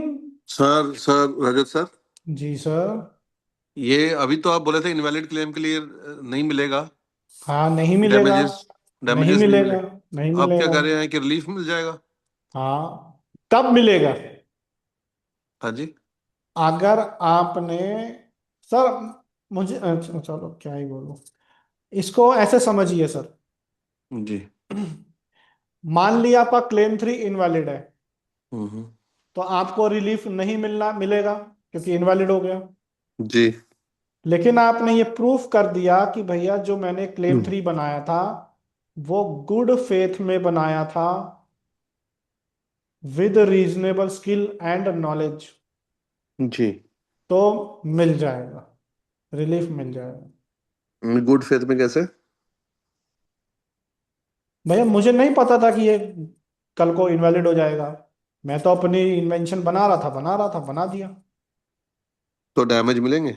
Sir sir Rajat sir, जी सर। ये अभी तो आप बोले थे इनवैलिड क्लेम के लिए नहीं मिलेगा हाँ नहीं मिलेगा, डैमेजेस, नहीं डैमेजेस नहीं मिलेगा, मिलेगा। नहीं आप क्या मिलेगा। कह रहे हैं कि रिलीफ मिल जाएगा? हाँ, कब मिलेगा? हाँ जी। अगर आपने, सर मुझे अच्छा, चलो क्या ही बोलूं, इसको ऐसे समझिए सर। जी। मान लिया आपका क्लेम 3 इनवैलिड है, हम्म। तो आपको रिलीफ नहीं मिलेगा क्योंकि इनवैलिड हो गया। जी। लेकिन आपने ये प्रूफ कर दिया कि भैया जो मैंने क्लेम हम्म। 3 बनाया था वो गुड फेथ में बनाया था, with reasonable skill and knowledge, जी। तो मिल जाएगा, रिलीफ मिल जाएगा। गुड फेथ में कैसे? भैया मुझे नहीं पता था कि ये कल को इनवैलिड हो जाएगा, मैं तो अपनी इन्वेंशन बना दिया। तो डैमेज मिलेंगे?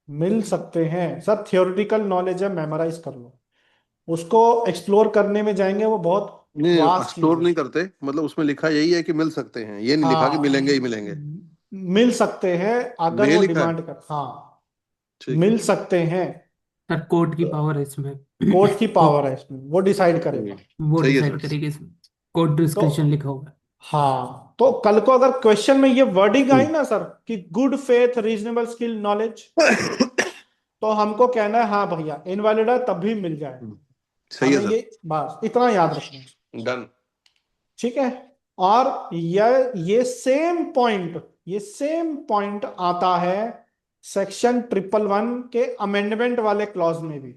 मिल सकते हैं सर, थियोरिटिकल नॉलेज है, मेमोराइज कर लो, उसको एक्सप्लोर करने में जाएंगे वो बहुत नहीं, वास्ट चीज स्टोर है। नहीं करते, मतलब उसमें लिखा यही है कि मिल सकते हैं, ये नहीं लिखा कि हाँ, मिलेंगे ही मिलेंगे। मिल सकते हैं अगर ये वो लिखा है? डिमांड कर, हाँ ठीक है। मिल सकते हैं। सर कोर्ट की पावर है इसमें। कोर्ट की को, पावर है इसमें, वो डिसाइड हम्म, करेगा। वो सही है डिसाइड सर। करेगी इसमें, कोर्ट तो डिस्क्रिप्शन लिखा होगा। हाँ, तो कल को अगर क्वेश्चन में ये वर्डिंग आई हम्म। ना सर कि good faith reasonable skill knowledge, तो हमको कहना है हाँ भैया इनवैलिड है तब भी मिल जाए। सही है हमें सर। ये बस इतना याद रखना है, डन। ठीक है। और ये सेम पॉइंट आता है सेक्शन 111 के अमेंडमेंट वाले क्लॉज में भी,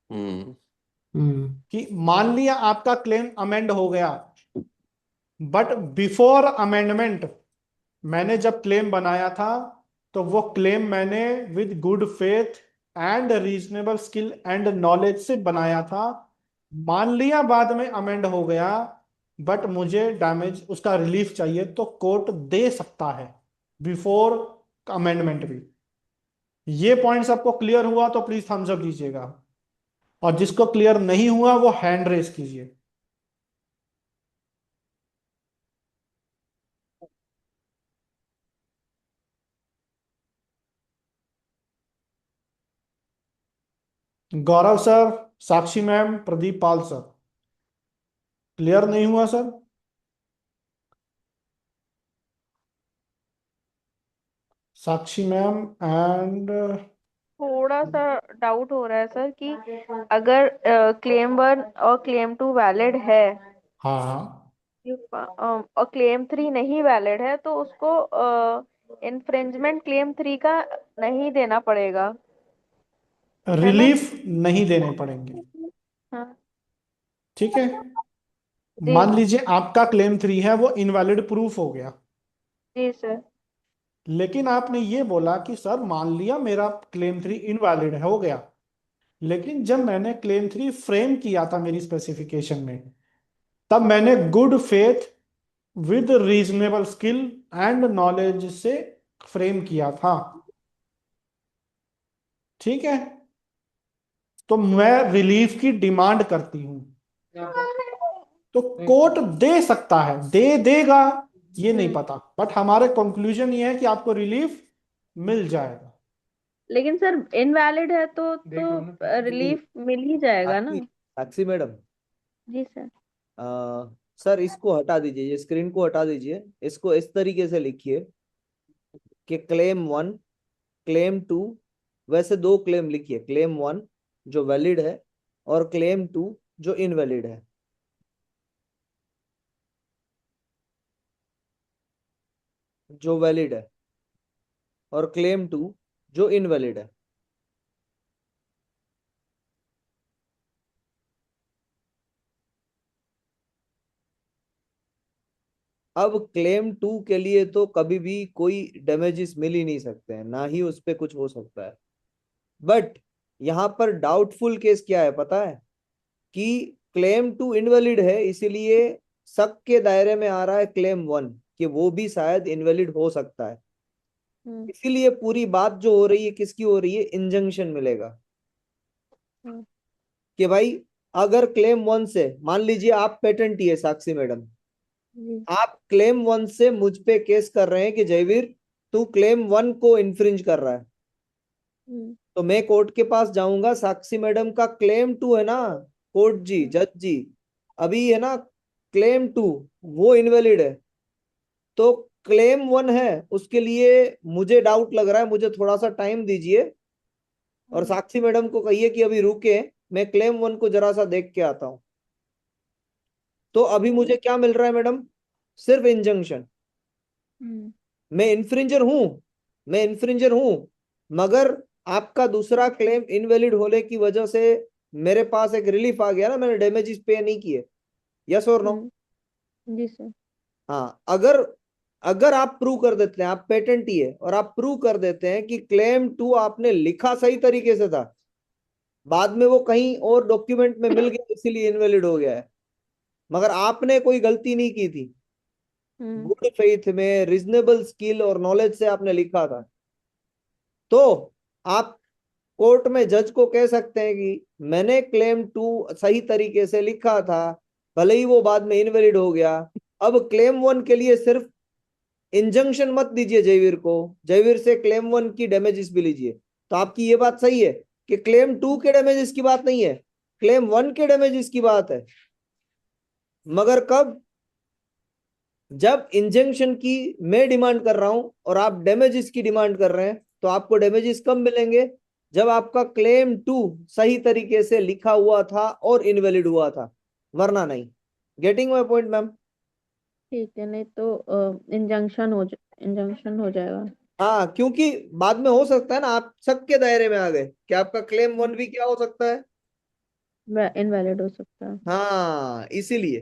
हम्म। हम्म कि मान लिया आपका क्लेम अमेंड हो गया, बट बिफोर अमेंडमेंट मैंने जब क्लेम बनाया था तो वो क्लेम मैंने with good faith and reasonable skill and knowledge से बनाया था। मान लिया बाद में अमेंड हो गया, बट मुझे डैमेज उसका रिलीफ चाहिए, तो कोर्ट दे सकता है बिफोर अमेंडमेंट भी। ये पॉइंट्स आपको क्लियर हुआ तो प्लीज थम्स अप दीजिएगा, और जिसको क्लियर नहीं हुआ वो हैंड रेस कीजिए। गौरव sir, Sakshi ma'am, Pradeep Pal sir, clear नहीं हुआ सर? साक्षी मैम एंड थोड़ा सा डाउट हो रहा है सर कि अगर क्लेम 1 और क्लेम 2 वैलिड है हाँ हाँ, और क्लेम 3 नहीं वैलिड है तो उसको इन्फ्रिंजमेंट क्लेम 3 का नहीं देना पड़ेगा, है ना? रिलीफ नहीं देने पड़ेंगे, हाँ ठीक है। जी मान लीजिए आपका क्लेम 3 है वो इनवैलिड प्रूफ हो गया, जी सर। लेकिन आपने ये बोला कि सर मान लिया मेरा क्लेम 3 इनवैलिड हो गया, लेकिन जब मैंने क्लेम 3 फ्रेम किया था मेरी स्पेसिफिकेशन में, तब मैंने good faith with reasonable skill and knowledge से फ्रेम किया था, ठीक है। तो मैं रिलीफ की डिमांड करती हूं, तो कोर्ट दे सकता है, दे देगा ये नहीं पता, बट हमारे कंक्लूजन ये है कि आपको रिलीफ मिल जाएगा। लेकिन सर इनवैलिड है तो रिलीफ मिल ही जाएगा ना? साक्षी साक्षी मैडम, जी सर। सर इसको हटा दीजिए, ये स्क्रीन को हटा दीजिए, इसको इस तरीके से लिखिए कि क्लेम 1, क्लेम 2, वैसे दो क्लेम लिखिए, क्लेम 1 जो वैलिड है और क्लेम 2 जो इनवैलिड है। जो वैलिड है और क्लेम 2 जो इनवैलिड है। अब क्लेम 2 के लिए तो कभी भी कोई डैमेजेस मिल ही नहीं सकते हैं, ना ही उस पे कुछ हो सकता है। बट यहाँ पर डाउटफुल केस क्या है पता है, कि क्लेम 2 इनवैलिड है, इसीलिए शक के दायरे में आ रहा है क्लेम 1 कि वो भी शायद इनवैलिड हो सकता है। इसीलिए पूरी बात जो हो रही है किसकी हो रही है, इंजंक्शन मिलेगा कि भाई अगर क्लेम 1 से, मान लीजिए आप पेटेंटी है साक्षी मैडम, आप क्लेम 1 से मुझ पे केस कर रहे हैं कि जयवीर तू क्लेम 1 को इन्फ्रिंज कर रहा है, तो मैं कोर्ट के पास जाऊंगा, साक्षी मैडम का क्लेम 2 है ना, कोर्ट जी, जज जी, अभी है ना क्लेम 2 वो इनवैलिड है, तो क्लेम 1 है उसके लिए मुझे डाउट लग रहा है, मुझे थोड़ा सा टाइम दीजिए, और साक्षी मैडम को कहिए कि अभी रुके, मैं क्लेम 1 को जरा सा देख के आता हूं। तो अभी मुझे क्या मिल रहा है मैडम? सिर्फ इंजंक्शन। मैं इन्फ्रिंजर हूं, मैं इन्फ्रिंजर हूं, मगर आपका दूसरा क्लेम इनवैलिड होने की वजह से मेरे पास एक रिलीफ आ गया ना, मैंने डैमेजेस पे नहीं किए। यस और नो? जी सर। हाँ, अगर अगर आप प्रूव कर देते हैं, आप पेटेंट ही है और आप प्रूव कर देते हैं कि क्लेम 2 आपने लिखा सही तरीके से था, बाद में वो कहीं और डॉक्यूमेंट में मिल गया इसीलिए इनवैलिड हो गया है, मगर आपने कोई गलती नहीं की थी, गुड फेथ में रीजनेबल स्किल और नॉलेज से आपने लिखा था, तो आप कोर्ट में जज को कह सकते हैं कि मैंने क्लेम 2 सही तरीके से लिखा था, भले ही वो बाद में इनवैलिड हो गया। अब क्लेम 1 के लिए सिर्फ इंजंक्शन मत दीजिए जयवीर को, जयवीर से क्लेम 1 की डैमेजेस भी लीजिए। तो आपकी ये बात सही है कि क्लेम 2 के डैमेजेस की बात नहीं है, क्लेम 1 के डैमेजेस की बात है। मगर कब? जब इंजंक्शन की मैं डिमांड कर रहा हूं और आप डैमेजेस की डिमांड कर रहे हैं, तो आपको डैमेजेस कब मिलेंगे? जब आपका क्लेम 2 सही तरीके से लिखा हुआ था और इनवैलिड हुआ था, वरना नहीं। Getting my point ma'am? ठीक है, नहीं तो इंजंक्शन हो जाएगा। हाँ, क्योंकि बाद में हो सकता है ना आप शक के दायरे में आ गए कि आपका क्लेम 1 भी क्या हो सकता है, इनवैलिड हो सकता है। हाँ इसीलिए।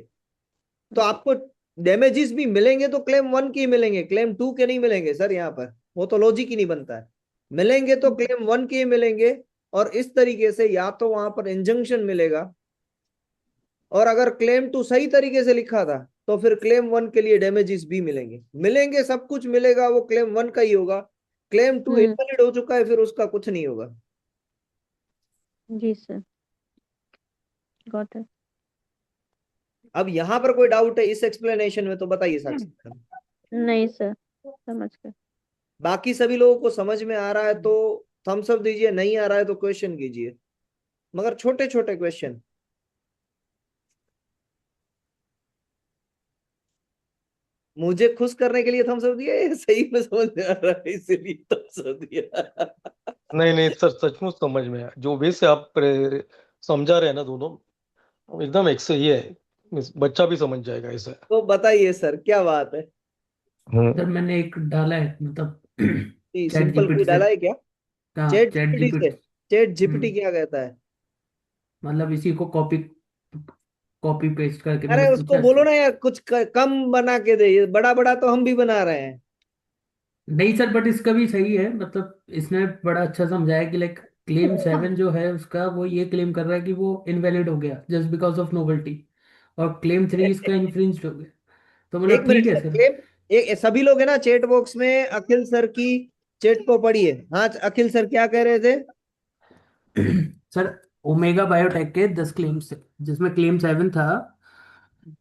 तो आपको डैमेजेस भी मिलेंगे तो क्लेम 1 के ही मिलेंगे, क्लेम 2 के नहीं मिलेंगे सर, यहाँ पर वो तो लॉजिक ही नहीं बनता है। मिलेंगे तो क्लेम 1 के ही मिलेंगे, और इस तरीके से या तो वहां पर इंजंक्शन मिलेगा, और अगर क्लेम 2 सही तरीके से लिखा था तो फिर क्लेम 1 के लिए डैमेजेस भी मिलेंगे। मिलेंगे, सब कुछ मिलेगा, वो क्लेम 1 का ही होगा। क्लेम 2 इनवैलिड हो चुका है, फिर उसका कुछ नहीं होगा। जी सर, गॉट इट। अब यहाँ पर कोई डाउट है इस एक्सप्लेनेशन में तो बताइए साक्षी मैडम। नहीं सर, समझ गए। बाकी सभी लोगों को समझ में आ रहा है तो थम्स अप दीजिए, नहीं आ रहा है तो क्वेश्चन कीजिए, मगर छोटे छोटे क्वेश्चन। मुझे खुश करने के लिए थम्स अप दिया, ये सही में समझ में आ रहा है इसीलिए थम्स अप दिया। नहीं नहीं सर, सचमुच समझ में आया जो वे से आप समझा रहे हैं ना दोनों, एकदम एक से ही है, बच्चा भी समझ जाएगा इसे। तो बताइए सर क्या बात है? सर मैंने एक डाला है, मतलब चैट सिंपल कोई जीपीटी से। डाला है क्या? हाँ, चैट चैट जीपीटी से? जीपीटी। चैट जीपीटी हम्म क्या कहता है? मतलब इसी को कॉपी कॉपी पेस्ट करके अरे मैंने उसको पूछा। बोलो ना यार, कुछ कम बना के दे, ये बड़ा बड़ा तो हम भी बना रहे हैं। नहीं सर, बट इसका भी सही है, मतलब इसने बड़ा अच्छा समझाया कि लाइक क्लेम 7 जो है उसका, वो ये क्लेम कर रहा है कि वो इनवैलिड हो गया जस्ट बिकॉज ऑफ नोवेल्टी, और क्लेम 3 इसका इन्फ्रिंज्ड हो गया। तो एक मतलब ठीक मिनट है सर, सर। क्लेम एक सभी लोग है ना चैट बॉक्स में अखिल सर की चैट को पढ़िए। हाँ अखिल सर क्या कह रहे थे? सर, ओमेगा बायोटेक के 10 क्लेम्स थे, जिसमें क्लेम 7 था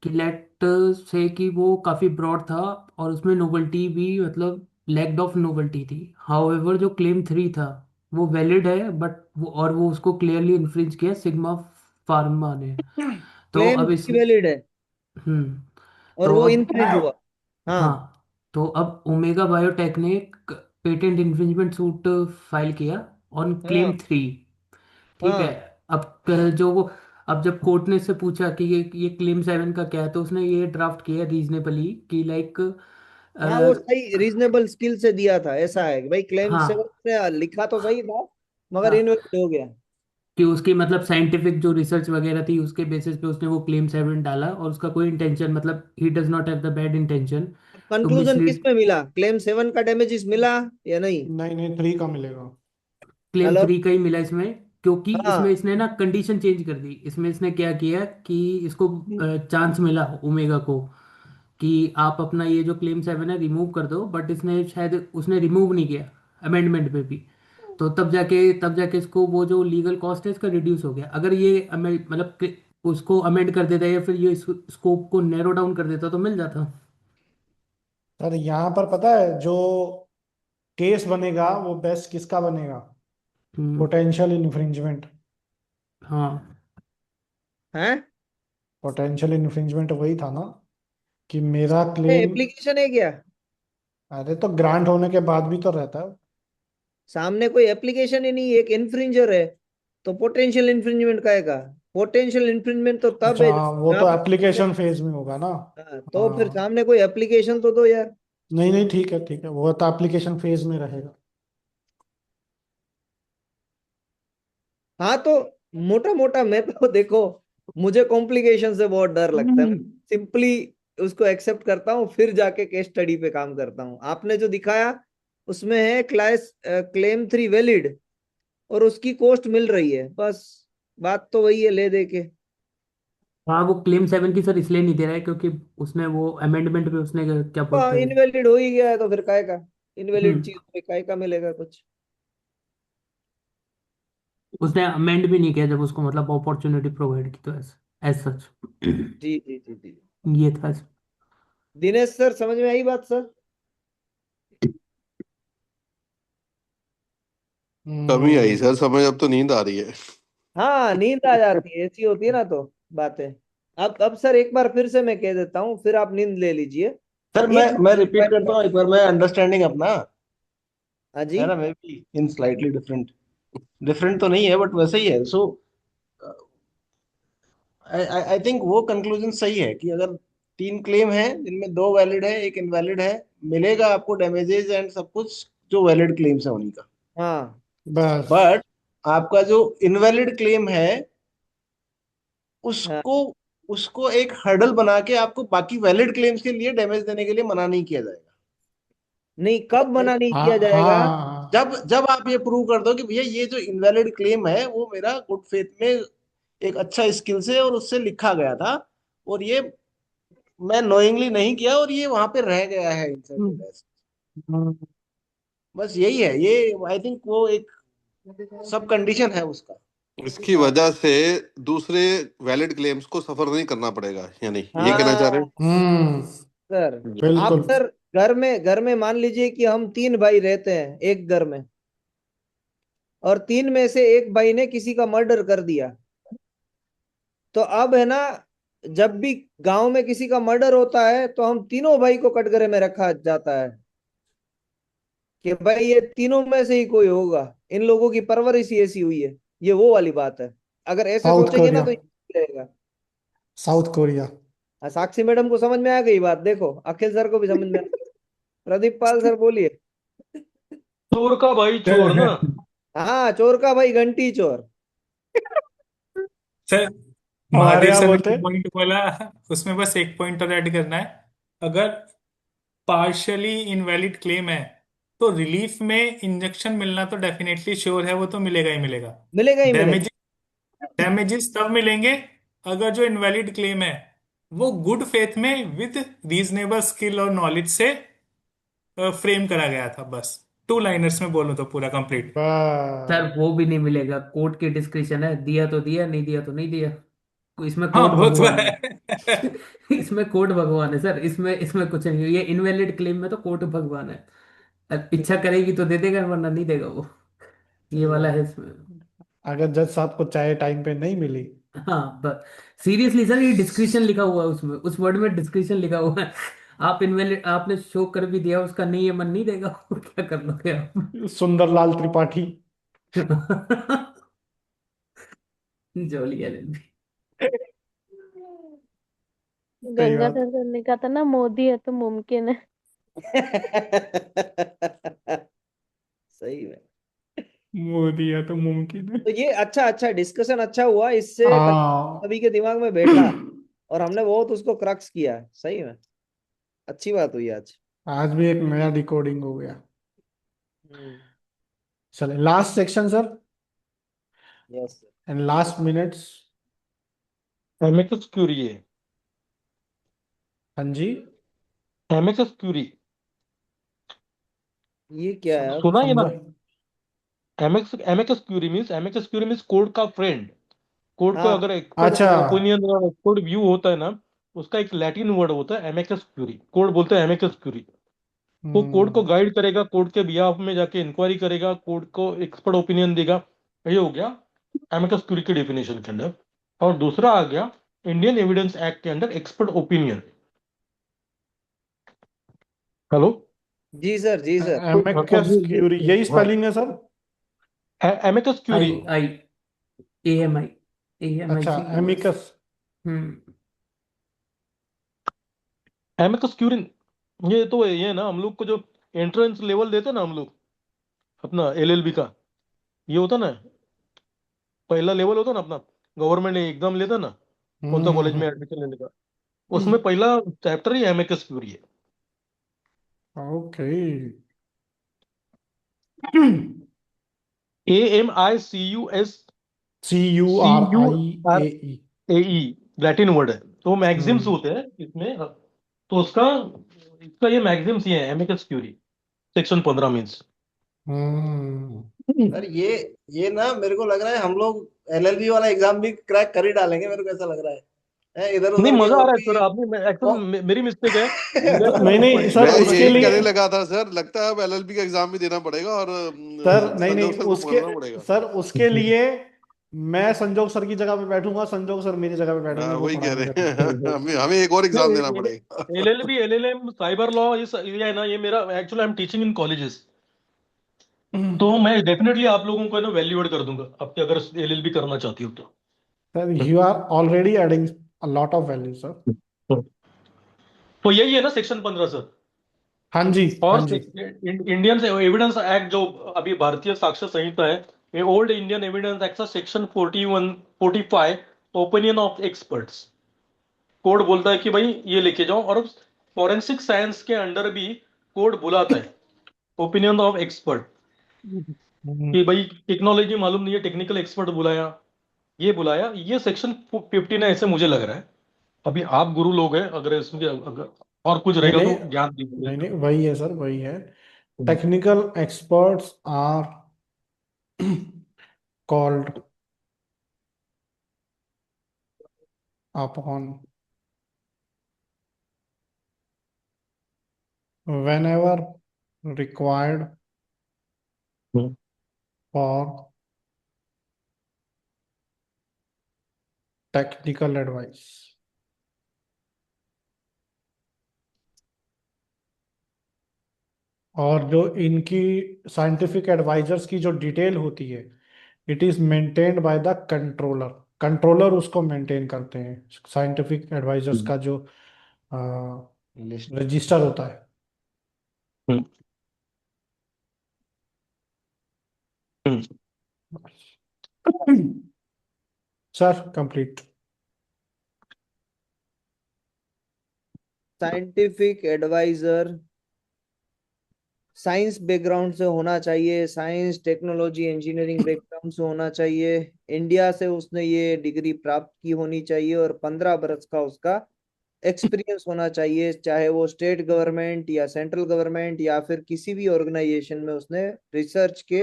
कि लेट से कि वो काफ़ी ब्रॉड था, और उसमें नोवेल्टी भी मतलब लैक्ड ऑफ नोवेल्टी थी। हाउएवर जो क्लेम 3 था वो वैलिड है, बट वो उसको क्लियरली इन्फ्रिंज किया सिग्मा फार्मा ने। तो क्लेम अब इस वैलिड है हम्म और तो वो अब इन्फ्रिंज हुआ। हाँ हाँ, तो अब ओमेगा बायोटेक ने एक पेटेंट इन्फ्रिंजमेंट सूट फाइल किया ऑन क्लेम हाँ 3। ठीक है। हाँ अब जो वो अब जब कोर्ट ने इससे पूछा कि ये क्लेम 7 का क्या है, तो उसने ये ड्राफ्ट किया रीजनेबली कि लाइक हाँ, वो सही रीजनेबल स्किल से दिया था, ऐसा है कि भाई क्लेम हाँ से उसने लिखा तो सही था मगर हाँ, इन्वेस्ट हो गया। कि उसकी मतलब साइंटिफिक जो रिसर्च वगैरह थी उसके बेसिस पे उसने वो क्लेम 7 डाला, और उसका कोई इंटेंशन, मतलब ही does not have the bad intention to conclusion किस मिसलीड। में मिला? क्लेम 7 का डैमेजेस मिला या नहीं? नहीं नहीं, 3 का मिलेगा। Claim hello. 3 का ही मिला इसमें, क्योंकि इसमें हाँ इसने ना कंडीशन चेंज कर दी। इसमें इसने क्या किया कि इसको चांस मिला ओमेगा को कि आप अपना ये जो क्लेम 7 है रिमूव कर दो, बट इसने शायद उसने रिमूव नहीं किया अमेंडमेंट में भी। तो तब जाके इसको वो जो लीगल कॉस्ट है इसका रिड्यूस हो गया। अगर ये मतलब उसको अमेंड कर देता या फिर ये स्कोप को नैरो डाउन कर देता तो मिल जाता। सर यहाँ पर पता है जो केस बनेगा वो बेस्ट किसका बनेगा? हम्म पोटेंशियल इन्फ्रिंजमेंट। हाँ है, पोटेंशियल इन्फ्रिंजमेंट वही था ना कि मेरा क्लेम। एप्लीकेशन है क्या? अरे तो ग्रांट होने के बाद भी तो रहता है। सामने कोई एप्लीकेशन ही नहीं, एक इन्फ्रिंजर है। तो पोटेंशियल इन्फ्रिंजमेंट का आएगा। पोटेंशियल इन्फ्रिंजमेंट तो तब अच्छा है हाँ, वो जहाँ तो पर एप्लीकेशन फेज में होगा ना। हाँ, तो फिर हाँ सामने कोई एप्लीकेशन तो दो यार। नहीं नहीं, ठीक है, वो तो एप्लीकेशन फेज में रहेगा। हाँ तो मोटा मोटा मैं तो देखो, मुझे कॉम्प्लिकेशन से बहुत डर लगता है। मैं सिंपली उसको एक्सेप्ट करता हूँ, फिर जाके केस स्टडी पे काम करता हूँ। आपने जो दिखाया उसमें है क्लास क्लेम 3 वैलिड और उसकी कॉस्ट मिल रही है, बस बात तो वही है ले दे के। हाँ, वो क्लेम 7 की सर इसलिए नहीं दे रहा है क्योंकि उसने वो अमेंडमेंट पे उसने क्या बोलते हैं। इनवैलिड हो ही गया है तो फिर काय का इनवैलिड हम्म चीज पे काय का मिलेगा कुछ। उसने अमेंड भी नहीं किया जब उसको मतलब अपॉर्चुनिटी प्रोवाइड की, तो एज सच जी जी जी जी। ये था। दिनेश सर समझ में आई बात सर? कभी आई हम्म। सर समझ, अब तो नींद आ रही है। हाँ नींद आ जाती है, ऐसी होती है ना तो बातें। अब सर एक बार फिर से मैं कह देता हूँ, फिर आप नींद ले लीजिए। सर एक मैं रिपीट करता हूँ एक बार, मैं अंडरस्टैंडिंग अपना हाँ जी। है ना, may be in slightly different, different तो नहीं है बट वैसे ही है। सो आई आई थिंक वो कंक्लूजन सही है कि अगर तीन क्लेम है जिनमें दो वैलिड है एक इनवैलिड है, मिलेगा आपको डैमेजेस एंड सब कुछ जो वैलिड क्लेम्स है उन्हीं का। हाँ बस। बट आपका जो इनवैलिड क्लेम है हाँ। उसको उसको एक हर्डल बना के आपको बाकी वैलिड क्लेम्स के लिए डैमेज देने के लिए मना नहीं किया जाएगा। नहीं, कब मना नहीं हाँ किया जाएगा? हाँ। जब जब आप ये प्रूव कर दो कि भैया ये जो इनवैलिड क्लेम है वो मेरा गुड फेथ में एक अच्छा स्किल से और उससे लिखा गया था, और ये मैं नोइंगली नहीं किया और ये वहां पे रह गया है इंसर्टेड हम्म, एज। बस यही है ये। आई थिंक वो एक सब कंडीशन है उसका। इसकी वजह से दूसरे वैलिड क्लेम्स को सफर नहीं करना पड़ेगा, यानी ये कहना चाह रहे हाँ सर। हैं। आप बिल्कुल। सर घर में मान लीजिए कि हम तीन भाई रहते हैं एक घर में, और तीन में से एक भाई ने किसी का मर्डर कर दिया। तो अब है ना, जब भी गांव में किसी का मर्डर होता है तो हम तीनों भाई को कटघरे में रखा जाता है कि भाई ये तीनों में से ही कोई होगा, इन लोगों की परवरिश ही ऐसी हुई है। ये वो वाली बात है। अगर ऐसे साउथ सोचेंगे ना कोरिया। तो ये रहेगा। South Korea. साक्षी मैडम को समझ में आ गई बात, देखो अखिल सर को भी समझ में आ गई। प्रदीप पाल सर बोलिए। चोर का भाई चोर ना। हाँ, चोर का भाई घंटी चोर। सर, हमारे महादेव यहाँ सर ने बोलते जो पॉइंट बोला उसमें बस एक पॉइंट और ऐड करना है। अगर पार्शियली इनवैलिड क्लेम है तो रिलीफ में इंजेक्शन मिलना तो डेफिनेटली श्योर है, वो तो मिलेगा ही मिलेगा। मिलेगा ही मिलेगा। डैमेज डैमेजेस तब मिलेंगे अगर जो इनवैलिड क्लेम है वो गुड फेथ में विद रीजनेबल स्किल और नॉलेज से फ्रेम करा गया था। बस टू लाइनर्स में बोलूं तो पूरा कंप्लीट। सर बस। वो भी नहीं मिलेगा, कोर्ट की डिस्क्रिप्शन है, दिया तो दिया, नहीं दिया तो नहीं दिया। इसमें हाँ कोर्ट वो तो भगवान है। है। इसमें कोर्ट भगवान है सर, इसमें कुछ नहीं है। ये इनवैलिड क्लेम में तो कोर्ट भगवान है। अब इच्छा करेगी तो दे देगा वरना नहीं देगा वो। ये वाला है इसमें। अगर जज साहब को चाय टाइम पे नहीं मिली। हाँ बस, सीरियसली सर ये डिस्क्रिप्शन लिखा हुआ है उसमें, उस वर्ड में डिस्क्रिप्शन लिखा हुआ है। आप इनवैलिड आपने शो कर भी दिया, उसका नहीं है मन नहीं देगा। क्या कर लोगे आप? सुंदरलाल त्रिपाठी। जोली है लेकिन। सही बात। गंगाधर सर ने कहा था ना, मोदी है तो मुमकिन है। सही में। मोदी है तो मुमकिन है। तो ये अच्छा अच्छा डिस्कशन अच्छा हुआ, इससे हाँ। सभी के दिमाग में बैठा और हमने बहुत उसको क्रक्स किया है, सही में। अच्छी बात हुई आज। आज भी एक नया डिकोडिंग हो गया। हम्म। चले last section sir, yes. And last minutes. Amicus curiae है। हाँ जी। एमिकस क्यूरी ये क्या है अब? सुना ये ना। समझा। एमिकस क्यूरी मीन्स कोर्ट का फ्रेंड। कोर्ट को हाँ अगर एक्सपर्ट अच्छा। ओपिनियन और एक्सपर्ट व्यू होता है ना, उसका एक लैटिन वर्ड होता है एमिकस क्यूरी। कोर्ट बोलते हैं एमिकस क्यूरी। वो कोर्ट को हम्म। गाइड करेगा, कोर्ट के बिहाफ में जाके इंक्वायरी करेगा, कोर्ट को एक्सपर्ट ओपिनियन देगा। ये हो गया एमिकस क्यूरी की डेफिनेशन के अंदर। और दूसरा आ गया इंडियन एविडेंस एक्ट के अंदर एक्सपर्ट ओपिनियन। हेलो। जी सर, जी सर। तो एमिकस क्यूरी यही स्पेलिंग है सर। एमिकस क्यूरी आई आई AMI अच्छा, AMIC एमिकस। एमिकस क्यूरी ये तो ये है ना, हम लोग को जो एंट्रेंस लेवल देते हैं ना हम लोग अपना एलएलबी का, ये होता ना पहला लेवल होता ना अपना, गवर्नमेंट एग्जाम लेता ना कौन सा कॉलेज में एडमिशन लेने का, उसमें पहला चैप्टर ही एमिकस क्यूरी है। Okay. AMICUS CURIAE। CURAE Latin word है, तो मैगजिम्स हम्म होते हैं इसमें, तो उसका इसका ये मैगजिम्स ये है amicus curiae, section 15 means. Sir ये ना मेरे को लग रहा है हम लोग एलएलबी वाला एग्जाम भी क्रैक कर ही डालेंगे, मेरे को ऐसा लग रहा है इधर नहीं उधर के मजा आ और रहा है सर, भी आपने वो एक्चुअली मेरी मिस्टेक है, मैं नहीं सिर्फ नहीं सर, मैं उसके यही लिए कहने लगा था सर, लगता है अब एलएलबी का एग्जाम भी देना पड़ेगा और सर, नहीं संजोग नहीं, सर को उसके पकड़ना पड़ेगा। सर उसके लिए मैं संजोग सर की जगह पे बैठूंगा, संजोग सर मेरी जगह पे बैठेंगे, हाँ वो वही कह पढ़ाएंगे रहे अपना। हैं हमें एक और एग्जाम देना पड़ेगा। LLB LLM साइबर लॉ ये है ना, ये मेरा actually I am teaching in colleges, तो मैं डेफिनेटली आप लोगों को है ना वैल्यू एड कर दूंगा आपके, अगर LLB करना चाहती हो तो। Sir you are already adding a lot of value sir. तो यही है ना सेक्शन 15 सर। हाँ जी, हाँ और जी। इंडियन एविडेंस एक्ट जो अभी भारतीय साक्ष्य संहिता है, ये ओल्ड इंडियन एविडेंस एक्ट का section 41 45 opinion of experts code बोलता है कि भाई ये लेके जाओ, और फॉरेंसिक साइंस के अंडर भी कोड बुलाता है ओपिनियन ऑफ एक्सपर्ट, कि भाई टेक्नोलॉजी मालूम नहीं है, टेक्निकल एक्सपर्ट बुलाया, ये बुलाया, ये सेक्शन 15 है ऐसे मुझे लग रहा है। अभी आप गुरु लोग हैं, अगर इसमें अगर और कुछ नहीं रहेगा नहीं, तो ज्ञान दीजिए। नहीं नहीं, वही है सर, वही है। Technical experts are called upon whenever required for technical advice। और जो इनकी साइंटिफिक एडवाइजर्स की जो डिटेल होती है, it is maintained by the controller. Controller उसको मेंटेन करते हैं, साइंटिफिक एडवाइजर्स का जो लिस्ट। रजिस्टर होता है। Sir complete. Scientific adviser science background से होना चाहिए, साइंस टेक्नोलॉजी इंजीनियरिंग बैकग्राउंड से होना चाहिए, इंडिया से उसने ये डिग्री प्राप्त की होनी चाहिए, और 15 बरस का उसका एक्सपीरियंस होना चाहिए, चाहे वो स्टेट गवर्नमेंट या सेंट्रल गवर्नमेंट या फिर किसी भी ऑर्गेनाइजेशन में उसने रिसर्च के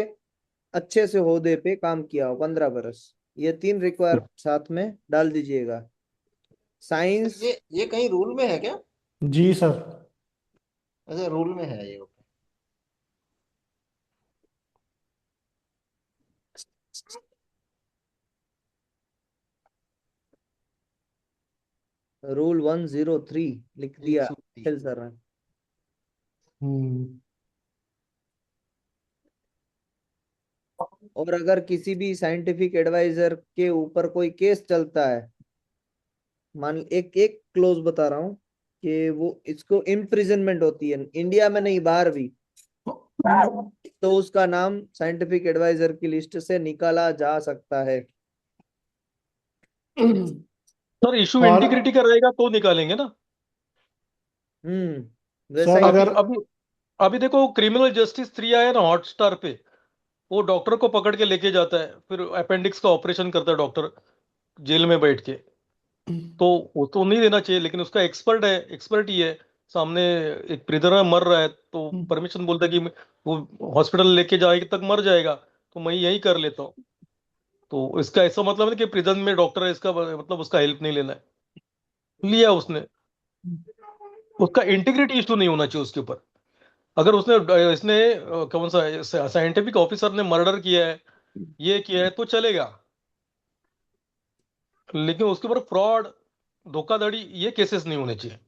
अच्छे से ओहदे पे काम किया हो 15 बरस। ये 3 रिक्वायर साथ में डाल दीजिएगा। साइंस ये कहीं रूल में है क्या? जी सर। अच्छा, रूल में है ये। रूल 103 लिख दिया 103। फिल सर ने। और अगर किसी भी साइंटिफिक एडवाइजर के ऊपर कोई केस चलता है, मान एक एक क्लोज बता रहा हूँ कि वो इसको इम्प्रिजनमेंट होती है, इंडिया में नहीं बाहर भी, तो उसका नाम साइंटिफिक एडवाइजर की लिस्ट से निकाला जा सकता है। सर इशू और इंटीग्रिटी का रहेगा तो निकालेंगे ना। वैसा सर ही। अभी अगर अभी अभी देखो क्रिमिनल जस्टिस 3 आया ना हॉटस्टार पे, वो डॉक्टर को पकड़ के लेके जाता है, फिर अपेंडिक्स का ऑपरेशन करता है डॉक्टर जेल में बैठ के, तो वो तो नहीं देना चाहिए, लेकिन उसका एक्सपर्ट है, एक्सपर्ट ही है सामने, एक प्रिजनर मर रहा है तो परमिशन बोलता है कि वो हॉस्पिटल लेके जाए तक मर जाएगा तो मैं यही कर लेता हूँ, तो इसका ऐसा मतलब है कि प्रिजन में डॉक्टर है, इसका मतलब उसका हेल्प नहीं लेना है, लिया उसने, उसका इंटीग्रिटी इशू नहीं होना चाहिए उसके ऊपर। अगर उसने इसने कौन सा साइंटिफिक ऑफिसर ने मर्डर किया है, ये किया है तो चलेगा, लेकिन उसके ऊपर फ्रॉड धोखाधड़ी ये केसेस नहीं होने चाहिए।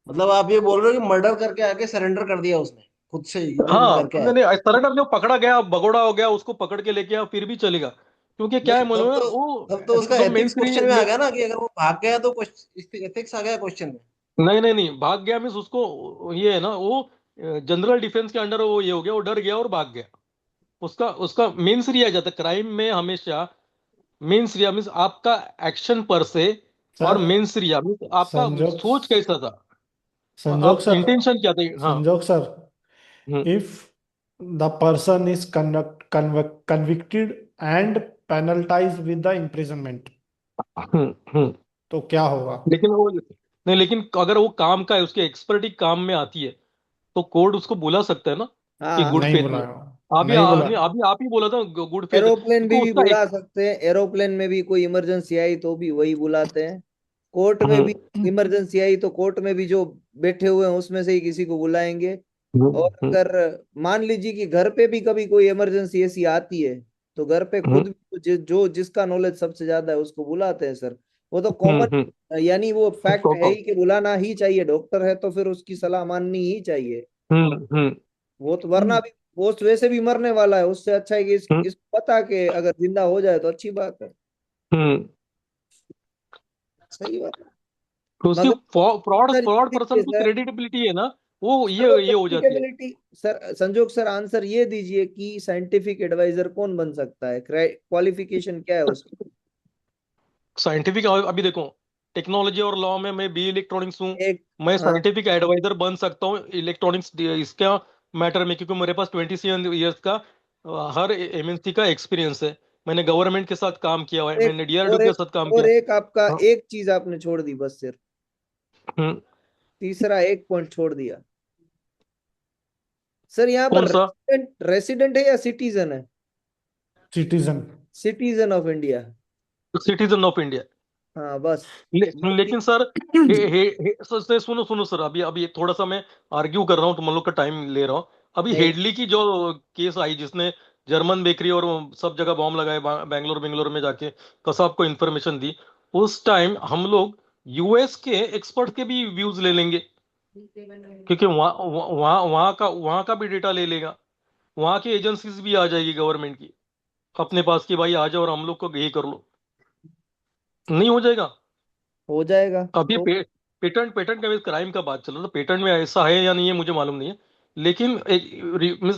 मतलब आप ये बोल रहे हो कि मर्डर करके आके सरेंडर कर दिया उसने, खुद से ही खुद हाँ करके नहीं आया। नहीं, सरेंडर जो पकड़ा गया, भगोड़ा हो गया, उसको पकड़ के लेके आया फिर भी चलेगा, क्योंकि क्या है नहीं, मनोहर तब तो उसका जो एथिक्स क्वेश्चन में आ मेन गया ना, कि अगर वो भाग गया तो एथिक्स आ गया क्वेश्चन में। नहीं नहीं नहीं, भाग गया मीन्स उसको ये है ना, वो जनरल डिफेंस के अंडर वो ये हो गया, वो डर गया और भाग गया। उसका उसका मेंस रिया जाता है क्राइम में हमेशा। मेंस रिया मीन्स आपका एक्शन पर से, और सर मेंस रिया मीन्स आपका संजोग सोच कैसा था, संजोग आप सर इंटेंशन क्या था। हाँ। संजोग sir, hmm if the person is convicted and penalized with the imprisonment, हम्म। तो क्या होगा? लेकिन वो नहीं, लेकिन अगर वो काम का है, उसकी एक्सपर्टी काम में आती है, तो कोर्ट उसको बुला सकता है ना, कि हाँ, गुड नहीं फेथ में। बुलाया, अभी नहीं अभी बुलाया। अभी आप ही बोला था गुड फेथ, एरोप्लेन तो भी उसका बुला सकते हैं, एरोप्लेन में भी कोई इमरजेंसी आई तो भी वही बुलाते हैं। कोर्ट में भी हम्म इमरजेंसी आई तो कोर्ट में भी जो बैठे हुए हैं उसमें से ही किसी को बुलाएंगे। और हम्म अगर मान लीजिए कि घर पे भी कभी कोई इमरजेंसी ऐसी आती है, तो घर पे हम्म खुद भी जो जिसका नॉलेज सबसे ज्यादा है उसको बुलाते हैं सर। वो तो कॉमन, हम्म यानी वो फैक्ट है हम्म ही कि बुलाना ही चाहिए, डॉक्टर है तो फिर उसकी सलाह माननी ही चाहिए। हम्म वो तो वरना भी वो तो वैसे भी मरने वाला है, उससे अच्छा है कि हम्म इसको पता कि अगर जिंदा हो जाए तो अच्छी बात है। हम्म। सही बात है। तो उसकी मगर फ्रॉड सर फ्रॉड ये पर्सन दीजिए की सर, क्रेडिटेबिलिटी है ना, वो चलो ये हो जाती है। प्रैक्टिकेबिलिटी, सर संजोग सर आंसर ये दीजिए कि साइंटिफिक एडवाइजर कौन बन सकता है, क्वालिफिकेशन क्या है उसकी? साइंटिफिक अभी देखो, टेक्नोलॉजी और लॉ में मैं बी इलेक्ट्रॉनिक्स हूँ। एक, मैं हाँ, साइंटिफिक एडवाइजर बन सकता हूँ इलेक्ट्रॉनिक्स इसका मैटर में, क्योंकि मेरे पास 27 ईयर्स का हर एमएनसी का एक्सपीरियंस है। मैंने गवर्नमेंट के साथ काम किया हुआ है, एक मैंने डीआरडीओ और के एक साथ काम और किया। एक आपका हाँ, एक चीज आपने छोड़ दी बस सिर्फ, हम्म, तीसरा एक पॉइंट छोड़ दिया। सर यहाँ पर कौन सा? रेसिडेंट रेसिडेंट है या सिटीजन है? Citizen. Citizen of India. Citizen of India. हाँ बस। लेकिन सर, सुनो सुनो सर, अभी अभी थोड़ा सा मैं आर्ग्यू कर रहा हूँ, तुम लोग का टाइम ले रहा हूँ। अभी नहीं, हेडली की जो केस आई, जिसने जर्मन बेकरी और सब जगह बॉम्ब लगाए, बैंगलोर बेंगलोर में जाके कसाब को इन्फॉर्मेशन दी, उस टाइम हम लोग यूएस के एक्सपर्ट के भी व्यूज ले लेंगे, क्योंकि वहाँ वहाँ वहाँ का भी डेटा ले लेगा। वहाँ की एजेंसीज भी आ जाएगी गवर्नमेंट की अपने पास, कि भाई आ जाओ और हम लोग को ये कर लो। नहीं हो जाएगा? हो जाएगा अभी तो। पेटेंट पेटेंट का क्राइम का बात चल रहा है, तो पेटेंट में ऐसा है या नहीं है मुझे मालूम नहीं है। लेकिन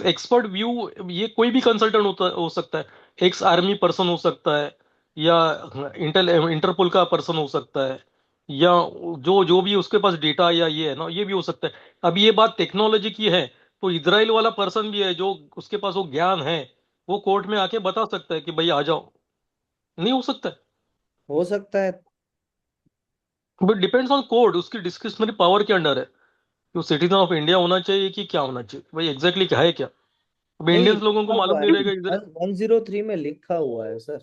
एक्सपर्ट व्यू ये कोई भी कंसल्टेंट हो सकता है, एक्स आर्मी पर्सन हो सकता है, या इंटरपोल का पर्सन हो सकता है, या जो जो भी उसके पास डेटा या ये है ना, ये भी हो सकता है। अब ये बात टेक्नोलॉजी की है, तो इजराइल वाला पर्सन भी है जो उसके पास वो ज्ञान है, वो कोर्ट में आके बता सकता है कि भाई आ जाओ। नहीं हो सकता है? हो सकता है। बट डिपेंड्स ऑन कोर्ट, उसकी डिस्क्रिशनरी पावर के अंडर है कि वो सिटीजन ऑफ इंडिया होना चाहिए कि क्या होना चाहिए, भाई एग्जैक्टली क्या है क्या। अब नहीं, इंडियंस लोगों को लिखा मालूम हुआ नहीं है, रहेगा इधर। 103 में लिखा हुआ है सर,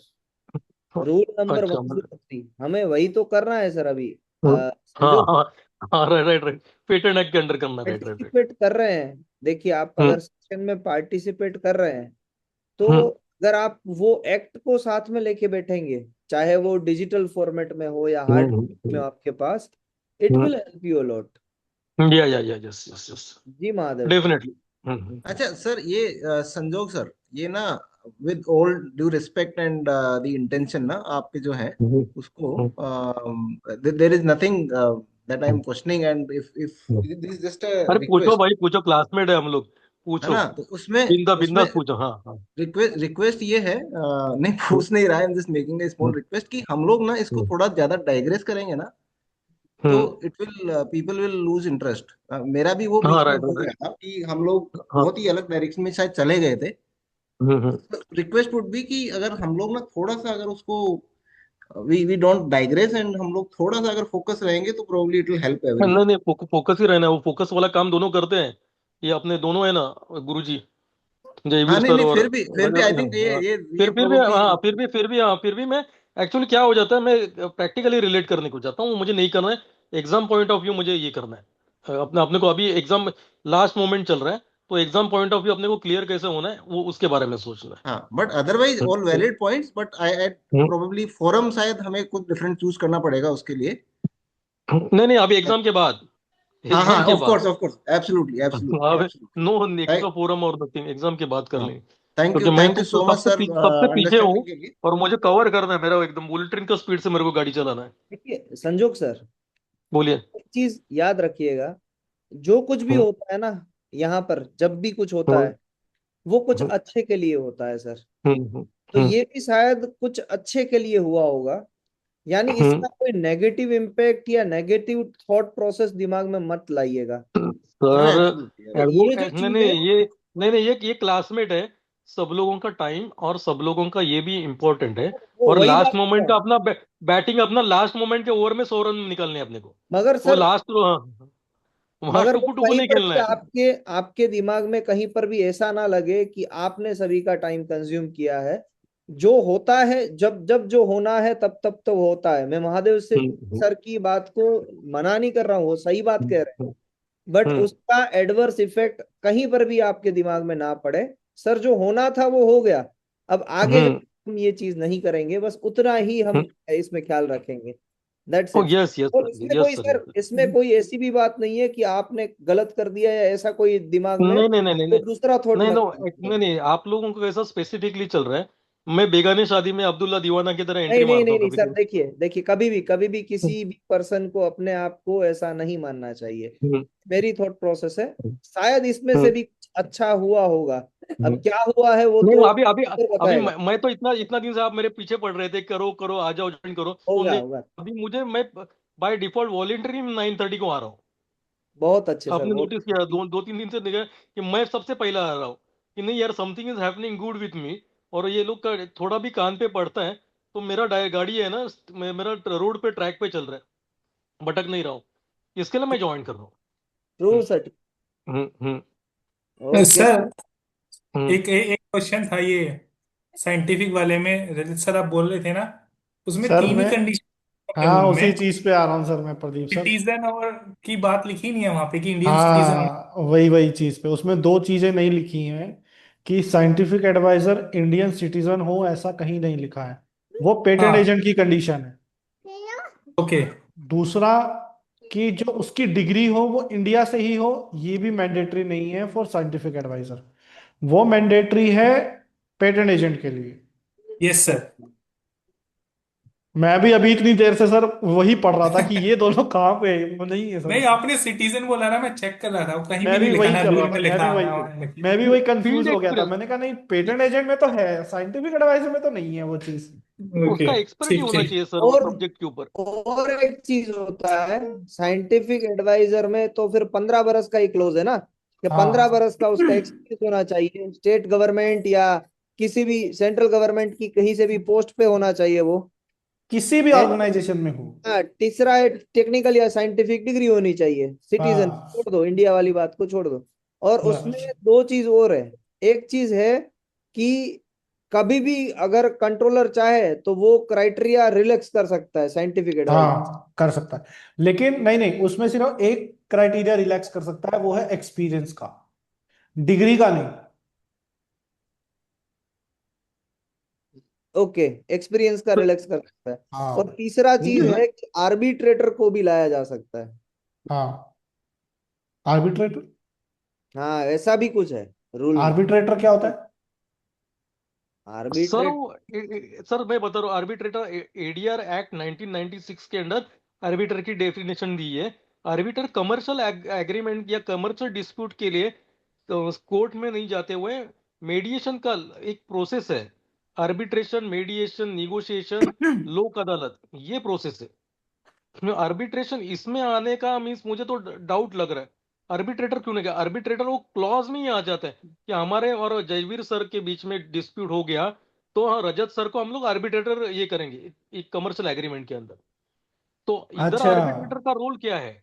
रूल नंबर अच्छा, मतलब 103, हमें वही तो करना है सर अभी। हाँ संजोग, हाँ हाँ, right right right, patent act के अंडर करना, राइट राइट राइट। पार्टिसिपेट कर रहे हैं, देखिए आप हम्म अगर सेशन में पार्टिसिपेट कर रहे हैं तो हम्म अगर आप वो एक्ट को साथ में लेके बैठेंगे, चाहे वो डिजिटल फॉर्मेट में हो या हार्ड में हो आपके पास, it will help you a lot. या यस यस यस, जी महादेव जी। डेफिनेटली। अच्छा सर, ये संजोग सर, ये ना, with all due respect and the intention ना आपके जो है, उसको there is nothing that I am questioning, and if this is just a अरे पूछो रिक्वेस्ट, भाई, पूछो, क्लासमेट है हम लोग, है पूछो। ना, तो उसमें उसमें बिंदास पूछो, हाँ हाँ। रिक्वेस्ट ये है, नहीं पूछ नहीं रहा है, just making a small request, कि हम लोग ना इसको थोड़ा ज्यादा डाइग्रेस करेंगे ना, तो hmm, it will people will lose interest. मेरा भी वो हाँ बीच में राइट हो राइट। गया था कि हम लोग हाँ, बहुत ही अलग डायरेक्शन में शायद चले गए थे। हम्म। रिक्वेस्ट वुड बी कि अगर हम लोग ना थोड़ा सा, अगर उसको वी डोंट डाइग्रेस एंड हम लोग थोड़ा सा अगर फोकस रहेंगे, तो probably it will help everyone. नहीं नहीं, फोकस ही रहना है, वो फोकस वाला काम दोनों करते हैं। ये अपने दोनों है ना, गुरुजी हाँ, जयवीर नहीं सर नहीं, और फिर भी आई हाँ थिंक ये हाँ। ये ये फिर भी प्रोबब्ली। हाँ, फिर भी मैं एक्चुअली क्या हो जाता है, मैं प्रैक्टिकली रिलेट करने को जाता हूँ, मुझे नहीं करना है एग्जाम पॉइंट ऑफ व्यू, मुझे ये करना है। अपने अपने को अभी एग्जाम लास्ट मोमेंट चल रहा है, तो एग्जाम पॉइंट ऑफ व्यू अपने को क्लियर कैसे होना है, वो उसके बारे में सोचना हाँ, बट अदरवाइज है। All valid points, but I hmm. Probably forum शायद हमें कुछ डिफरेंट चूज करना पड़ेगा उसके लिए। नहीं नहीं, अभी एग्जाम के बाद, हाँ एग्जाम हाँ, के ऑफ बाद। कोर्स, एब्सोल्युटली एब्सोल्युटली अब एब्सोल्युटली। नो नेक्स्ट फोरम और नथिंग, एग्जाम के बाद कर हाँ, लेंगे। क्योंकि मैं थैंक यू कुछ सो मच सर सबसे पीछे हूँ अंडरस्टैंडिंग के लिए। और मुझे कवर करना है, मेरा एकदम बुलेट ट्रेन का स्पीड से मेरे को गाड़ी चलाना है। देखिए संजोग सर, बोलिए। एक चीज याद रखिएगा, जो कुछ भी हम्म होता है ना यहाँ पर, जब भी कुछ होता हम्म है वो कुछ हम्म अच्छे के लिए होता है सर। हम्म तो हम्म ये भी शायद कुछ अच्छे के लिए हुआ होगा, यानी हम्म इसका कोई नेगेटिव इम्पैक्ट या नेगेटिव थॉट प्रोसेस दिमाग में मत लाइएगा। हाँ सर एब्सोल्युटली तो वो ये जो नहीं चीज नहीं है, ये नहीं नहीं ये क्लासमेट है। सब लोगों का टाइम और सब लोगों का ये भी इम्पोर्टेंट है। वो और वही लास्ट बात मोमेंट है। का अपना बैटिंग अपना लास्ट मोमेंट के ओवर में 100 रन निकलने हैं अपने को। मगर वो सर, लास्ट वहां मगर वो टुकु टुकु कहीं नहीं पर खेलना भी है। आपके आपके दिमाग में कहीं पर भी ऐसा ना लगे कि आपने सभी का टाइम कंज्यूम किया है। जो होता है, जब जब जो होना है तब तब तो होता है। मैं महादेव से हम्म सर की बात को मना नहीं कर रहा हूँ, वो सही बात कह रहे हम्म हैं, बट हम्म उसका एडवर्स इफेक्ट कहीं पर भी आपके दिमाग में ना पड़े। सर जो होना था वो हो गया, अब आगे हम्म जाके हम ये चीज नहीं करेंगे, बस उतना ही हम हम्म इसमें ख्याल रखेंगे। दैट्स ओ इट। यस यस और सर, इसमें यस कोई सर, सर, इसमें कोई ऐसी भी बात नहीं है कि आपने गलत कर दिया या ऐसा कोई दिमाग में नहीं नहीं नहीं नहीं कोई दूसरा थॉट नहीं मत नहीं लीजिए। नहीं नहीं, आप लोगों को ऐसा स्पेसिफिकली चल रहा है। मैं बेगानी शादी में अब्दुल्ला दीवाना की तरह नहीं एंट्री नहीं मारता नहीं हूँ नहीं कभी सर, कभी। देखिए देखिए, कभी भी किसी भी पर्सन को अपने आप को ऐसा नहीं मानना चाहिए। हम्म मेरी थॉट प्रोसेस है, शायद इसमें से हम्म भी कुछ अच्छा हुआ होगा। हम्म। अब क्या हुआ है वो नहीं तो अभी अभी ईश्वर अभी बताएगा। मैं तो इतना इतना दिन से आप मेरे पीछे पड़ रहे थे, करो करो आ जाओ ज्वाइन करो तो होगा नहीं। होगा। अभी मैं बाय डिफॉल्ट वॉलेंटरी 9:30 को आ रहा हूँ। बहुत अच्छे सर, आपने बहुत नोटिस किया दो दो तीन दिन से देखा कि मैं सबसे पहला आ रहा हूँ कि नहीं यार something is happening good with me. और ये लोग का थोड़ा भी कान पे पड़ता है तो मेरा गाड़ी है ना, मेरा रोड पे ट्रैक पे चल रहा है, भटक नहीं रहा हूँ। इसके लिए मैं ज्वाइन कर रहा हूँ। ट्रू हम्म सर। हम्म ओके। सर हम्म। एक क्वेश्चन था ये साइंटिफिक वाले में, रजत सर आप बोल रहे थे ना, उसमें सर तीन ही मैं, कंडीशन है हाँ उनमें। उसी चीज पे आ रहा हूँ सर मैं, प्रदीप सर। सिटीजन और की बात लिखी नहीं है वहां पे कि इंडियन सिटीजन होना। हाँ वही वही चीज पे, उसमें दो चीजें नहीं लिखी हैं कि साइंटिफिक एडवाइजर इंडियन सिटीजन हो, ऐसा कहीं नहीं लिखा है। वो पेटेंट हाँ एजेंट की कंडीशन है। ओके। दूसरा, कि जो उसकी डिग्री हो वो इंडिया से ही हो, ये भी मैंडेटरी नहीं है फॉर साइंटिफिक एडवाइजर। वो मैंडेटरी है पेटेंट एजेंट के लिए। Yes sir. मैं भी अभी इतनी देर से सर वही पढ़ रहा था कि ये दोनों कहाँ पे है, वो नहीं है सर नहीं इसमें। आपने सिटीजन बोला ना, मैं चेक कर रहा था, वो कहीं भी मैं नहीं भी लिखा, वही ना कर रहा रूल था, में मैं भी लिखा वही ना वहाँ लिखा। मैं भी वही कंफ्यूज फील्ड हो गया था। एक्सपीरियंस मैंने कहा नहीं, पेटेंट एजेंट में तो है, साइंटिफिक एडवाइजर में तो नहीं है वो चीज। ओके उसका एक्सपर्ट ही ठीक होना ठीक। चाहिए सर उस और सब्जेक्ट के ऊपर। और एक चीज होता है, साइंटिफिक एडवाइजर में तो फिर 15 बरस का ही क्लोज है ना, कि 15 बरस का उसका हाँ, एक्सपीरियंस होना चाहिए, स्टेट गवर्नमेंट या किसी भी सेंट्रल गवर्नमेंट की कहीं से भी पोस्ट पे होना चाहिए वो। किसी भी एंड ऑर्गेनाइजेशन में हो। हाँ, तीसरा टेक्निकल या साइंटिफिक डिग्री होनी चाहिए। सिटीजन हाँ छोड़ दो, इंडिया वाली बात को छोड़ दो। और उसमें बस। दो चीज और है। एक चीज है कि कभी भी अगर कंट्रोलर चाहे तो वो क्राइटेरिया रिलैक्स कर सकता है साइंटिफिक एडवाइस। हाँ कर सकता है, लेकिन नहीं नहीं, उसमें सिर्फ एक क्राइटेरिया रिलैक्स कर सकता है, वो है एक्सपीरियंस का, डिग्री का नहीं। ओके, एक्सपीरियंस का रिलैक्स कर सकता है। और हाँ तीसरा चीज है कि आर्बिट्रेटर को भी लाया जा सकता है। हाँ। आर्बिट्रेटर, हाँ, ऐसा भी कुछ है रूल में। आर्बिट्रेटर क्या होता है? सर आर्बिट्रेट सर मैं बता रहा हूँ आर्बिट्रेटर एडीआर एक्ट 1996 के अंडर आर्बिटर की डेफिनेशन दी है। आर्बिटर कमर्शियल एग्रीमेंट या कमर्शियल डिस्प्यूट के लिए कोर्ट में नहीं जाते हुए मेडिएशन का एक प्रोसेस है। आर्बिट्रेशन, मेडिएशन, निगोशिएशन, लोक अदालत, ये प्रोसेस है। आर्बिट्रेशन इसमें आने का मीन्स मुझे तो डाउट लग रहा है। आर्बिट्रेटर क्यों नहीं गया? आर्बिट्रेटर वो क्लॉज में ही आ जाता है कि हमारे और जयवीर सर के बीच में डिस्प्यूट हो गया तो हाँ, रजत सर को हम लोग आर्बिट्रेटर ये करेंगे एक कमर्शियल एग्रीमेंट के अंदर। तो इधर अच्छा, आर्बिट्रेटर का रोल क्या है?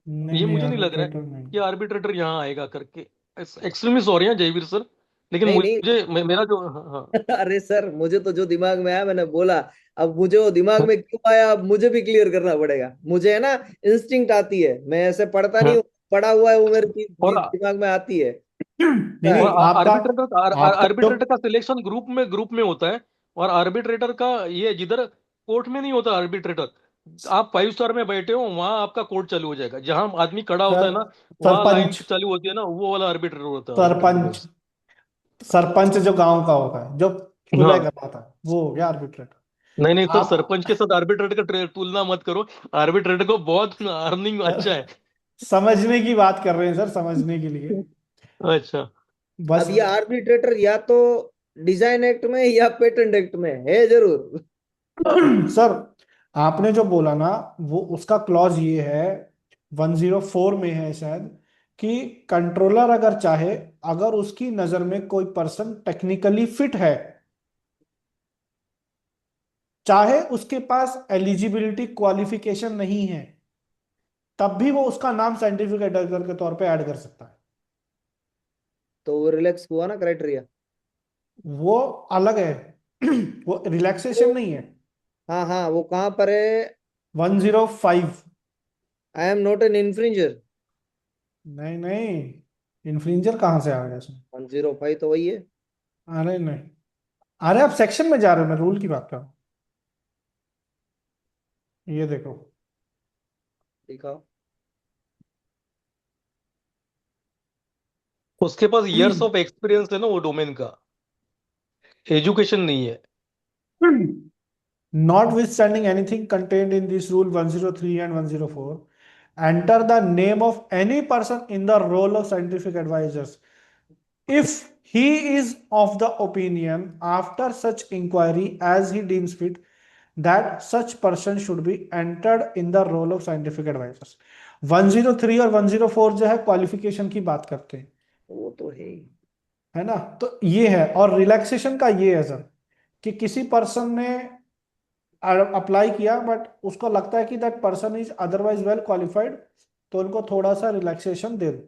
नहीं ये नहीं मुझे नहीं लग रहा है आर्बिट्रेटर नहीं। कि आर्बिट्रेटर यहाँ आएगा करके। एक्सट्रीमली सॉरी है जयवीर सर, लेकिन नहीं नहीं। मुझे मेरा जो हाँ अरे सर, मुझे तो जो दिमाग में आया मैंने बोला। अब मुझे वो दिमाग में क्यों आया, अब मुझे भी क्लियर करना पड़ेगा। मुझे है ना, इंस्टिंक्ट आती है, मैं ऐसे पढ़ता नहीं हाँ, हूँ, पढ़ा हुआ है वो मेरे और दिमाग में आती है। नहीं क्या नहीं, है? आपका आपका जो, आर्बिट्रेटर का सिलेक्शन ग्रुप में होता है। और आर्बिट्रेटर का ये जिधर कोर्ट में नहीं होता आर्बिट्रेटर, आप 5 स्टार में बैठे हो वहां आपका कोर्ट चालू हो जाएगा। जहां आदमी खड़ा होता सर है ना वहां लाइन सरपंच, चालू होती है ना, वो वाला आर्बिट्रेटर होता है आर्बिट्रेटर सरपंच बस। सरपंच जो गांव का होता है, जो सुलह हाँ करवाता है, वो हो गया आर्बिट्रेटर। नहीं नहीं सर, आप सरपंच के साथ आर्बिट्रेटर का तुलना मत करो। आर्बिट्रेटर को बहुत अर्निंग अच्छा है। समझने की बात कर रहे हैं सर, समझने के लिए अच्छा। बस। अब ये आर्बिट्रेटर या तो डिजाइन एक्ट में या पेटेंट एक्ट में है जरूर। सर आपने जो बोला ना, वो उसका क्लॉज ये है, 104 में है शायद, कि कंट्रोलर अगर चाहे, अगर उसकी नजर में कोई पर्सन टेक्निकली फिट है, चाहे उसके पास एलिजिबिलिटी क्वालिफिकेशन नहीं है, तब भी वो उसका नाम साइंटिफिक एडवाइजर के तौर पे ऐड कर सकता है। तो वो रिलैक्स हुआ ना क्राइटेरिया। वो अलग है। वो रिलैक्सेशन नहीं है। हाँ हाँ, वो कहाँ पर है? 105। I am not an infringer. नहीं नहीं, इन्फ्रिंजर कहाँ से आ गया इसमें? 105 तो वही है। अरे नहीं, अरे आप सेक्शन में जा रहे हो, मैं रूल की बात कर रहा हूँ। ये देखो, दिखाओ। उसके पास इयर्स ऑफ एक्सपीरियंस है ना वो डोमेन का, एजुकेशन नहीं है। notwithstanding anything contained in this rule 103 and 104, enter the name of any person in the role of scientific advisors if he is of the opinion after such inquiry as he deems fit that such person should be entered in the role of scientific advisors। 103 और 104 जो है क्वालिफिकेशन की बात करते हैं, वो तो है ही। है ना? तो ये है। और रिलैक्सेशन का ये है सर, कि किसी पर्सन ने अप्लाई किया बट उसको लगता है कि that person is otherwise well qualified, तो उनको थोड़ा सा रिलैक्सेशन दे दो।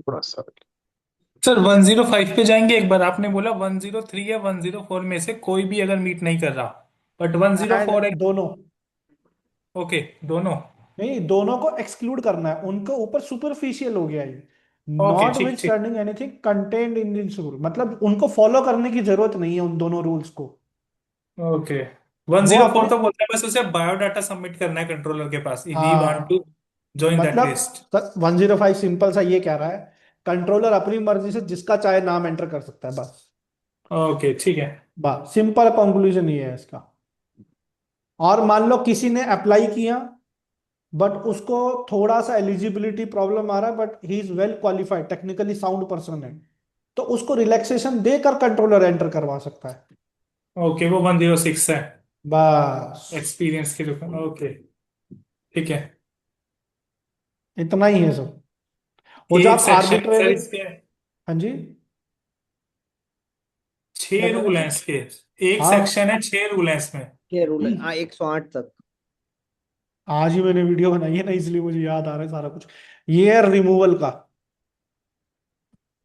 थोड़ा सा। सर 105 पे जाएंगे एक बार। आपने बोला 103 या 104 में से कोई भी अगर मीट नहीं कर रहा, बट 104 है। दोनों। ओके, दोनों। नहीं, दोनों को एक्सक्लूड करना है, उनको ऊपर सुपरफिशियल हो गया ये। ओके, नॉट विथ ठीक ठीक। Standing anything contained in this rule, मतलब उनको फॉलो करने की जरूरत नहीं है उन दोनों रूल्स को। ओके, वो 104 अपने, तो बोलता है बस उसे बायोडाटा सबमिट करना है कंट्रोलर के पास, इफ ही वांट टू हाँ, जॉइन दैट लिस्ट। मतलब 105 सिंपल सा ये कह रहा है, कंट्रोलर अपनी मर्जी से जिसका चाहे नाम एंटर कर सकता है, बस। ओके, ठीक है। बस सिंपल कंक्लूजन ये है इसका। और मान लो किसी ने अप्लाई किया बट उसको थोड़ा सा एलिजिबिलिटी प्रॉब्लम आ रहा है, but he is well qualified, technically sound person है, तो उसको रिलैक्सेशन देकर कंट्रोलर एंटर करवा सकता है। ओके, वो 106 है बस एक्सपीरियंस के जो। ओके, ठीक है। इतना ही है सब। वो जो एक आप सेक्शन है सर आर्बिट्रेरी, इसके, हाँ जी, 6 क्या कह रूल रहे हैं हैं? इसके। एक हाँ, सेक्शन है, 6 रूल हैं इसमें। क्या रूल है? हाँ, 108 तक। आज ही मैंने वीडियो बनाई है ना, इसलिए मुझे याद आ रहा है सारा कुछ। ये है रिमूवल का।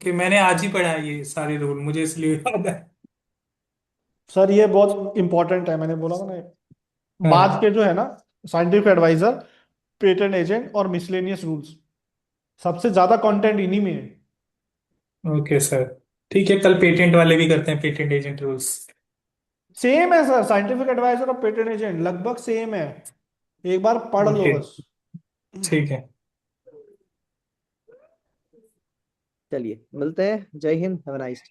कि मैंने आज ही पढ़ा है ये सारे रूल, मुझे इसलिए याद है। सर ये बहुत इंपॉर्टेंट है, मैंने बोला था ना। बाद हाँ। के जो है ना, साइंटिफिक एडवाइजर, पेटेंट एजेंट और मिसलेनियस रूल्स, सबसे ज्यादा कंटेंट इन्हीं में है। ओके सर, ठीक है, कल पेटेंट वाले भी करते हैं, पेटेंट एजेंट रूल्स। सेम है सर, साइंटिफिक एडवाइजर और पेटेंट एजेंट लगभग सेम है, एक बार पढ़ लो ओके, बस। ठीक है। चलिए मिलते हैं। जय हिंद, हैव अ नाइस।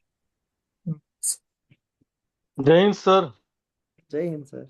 जय हिंद सर। जय हिंद सर।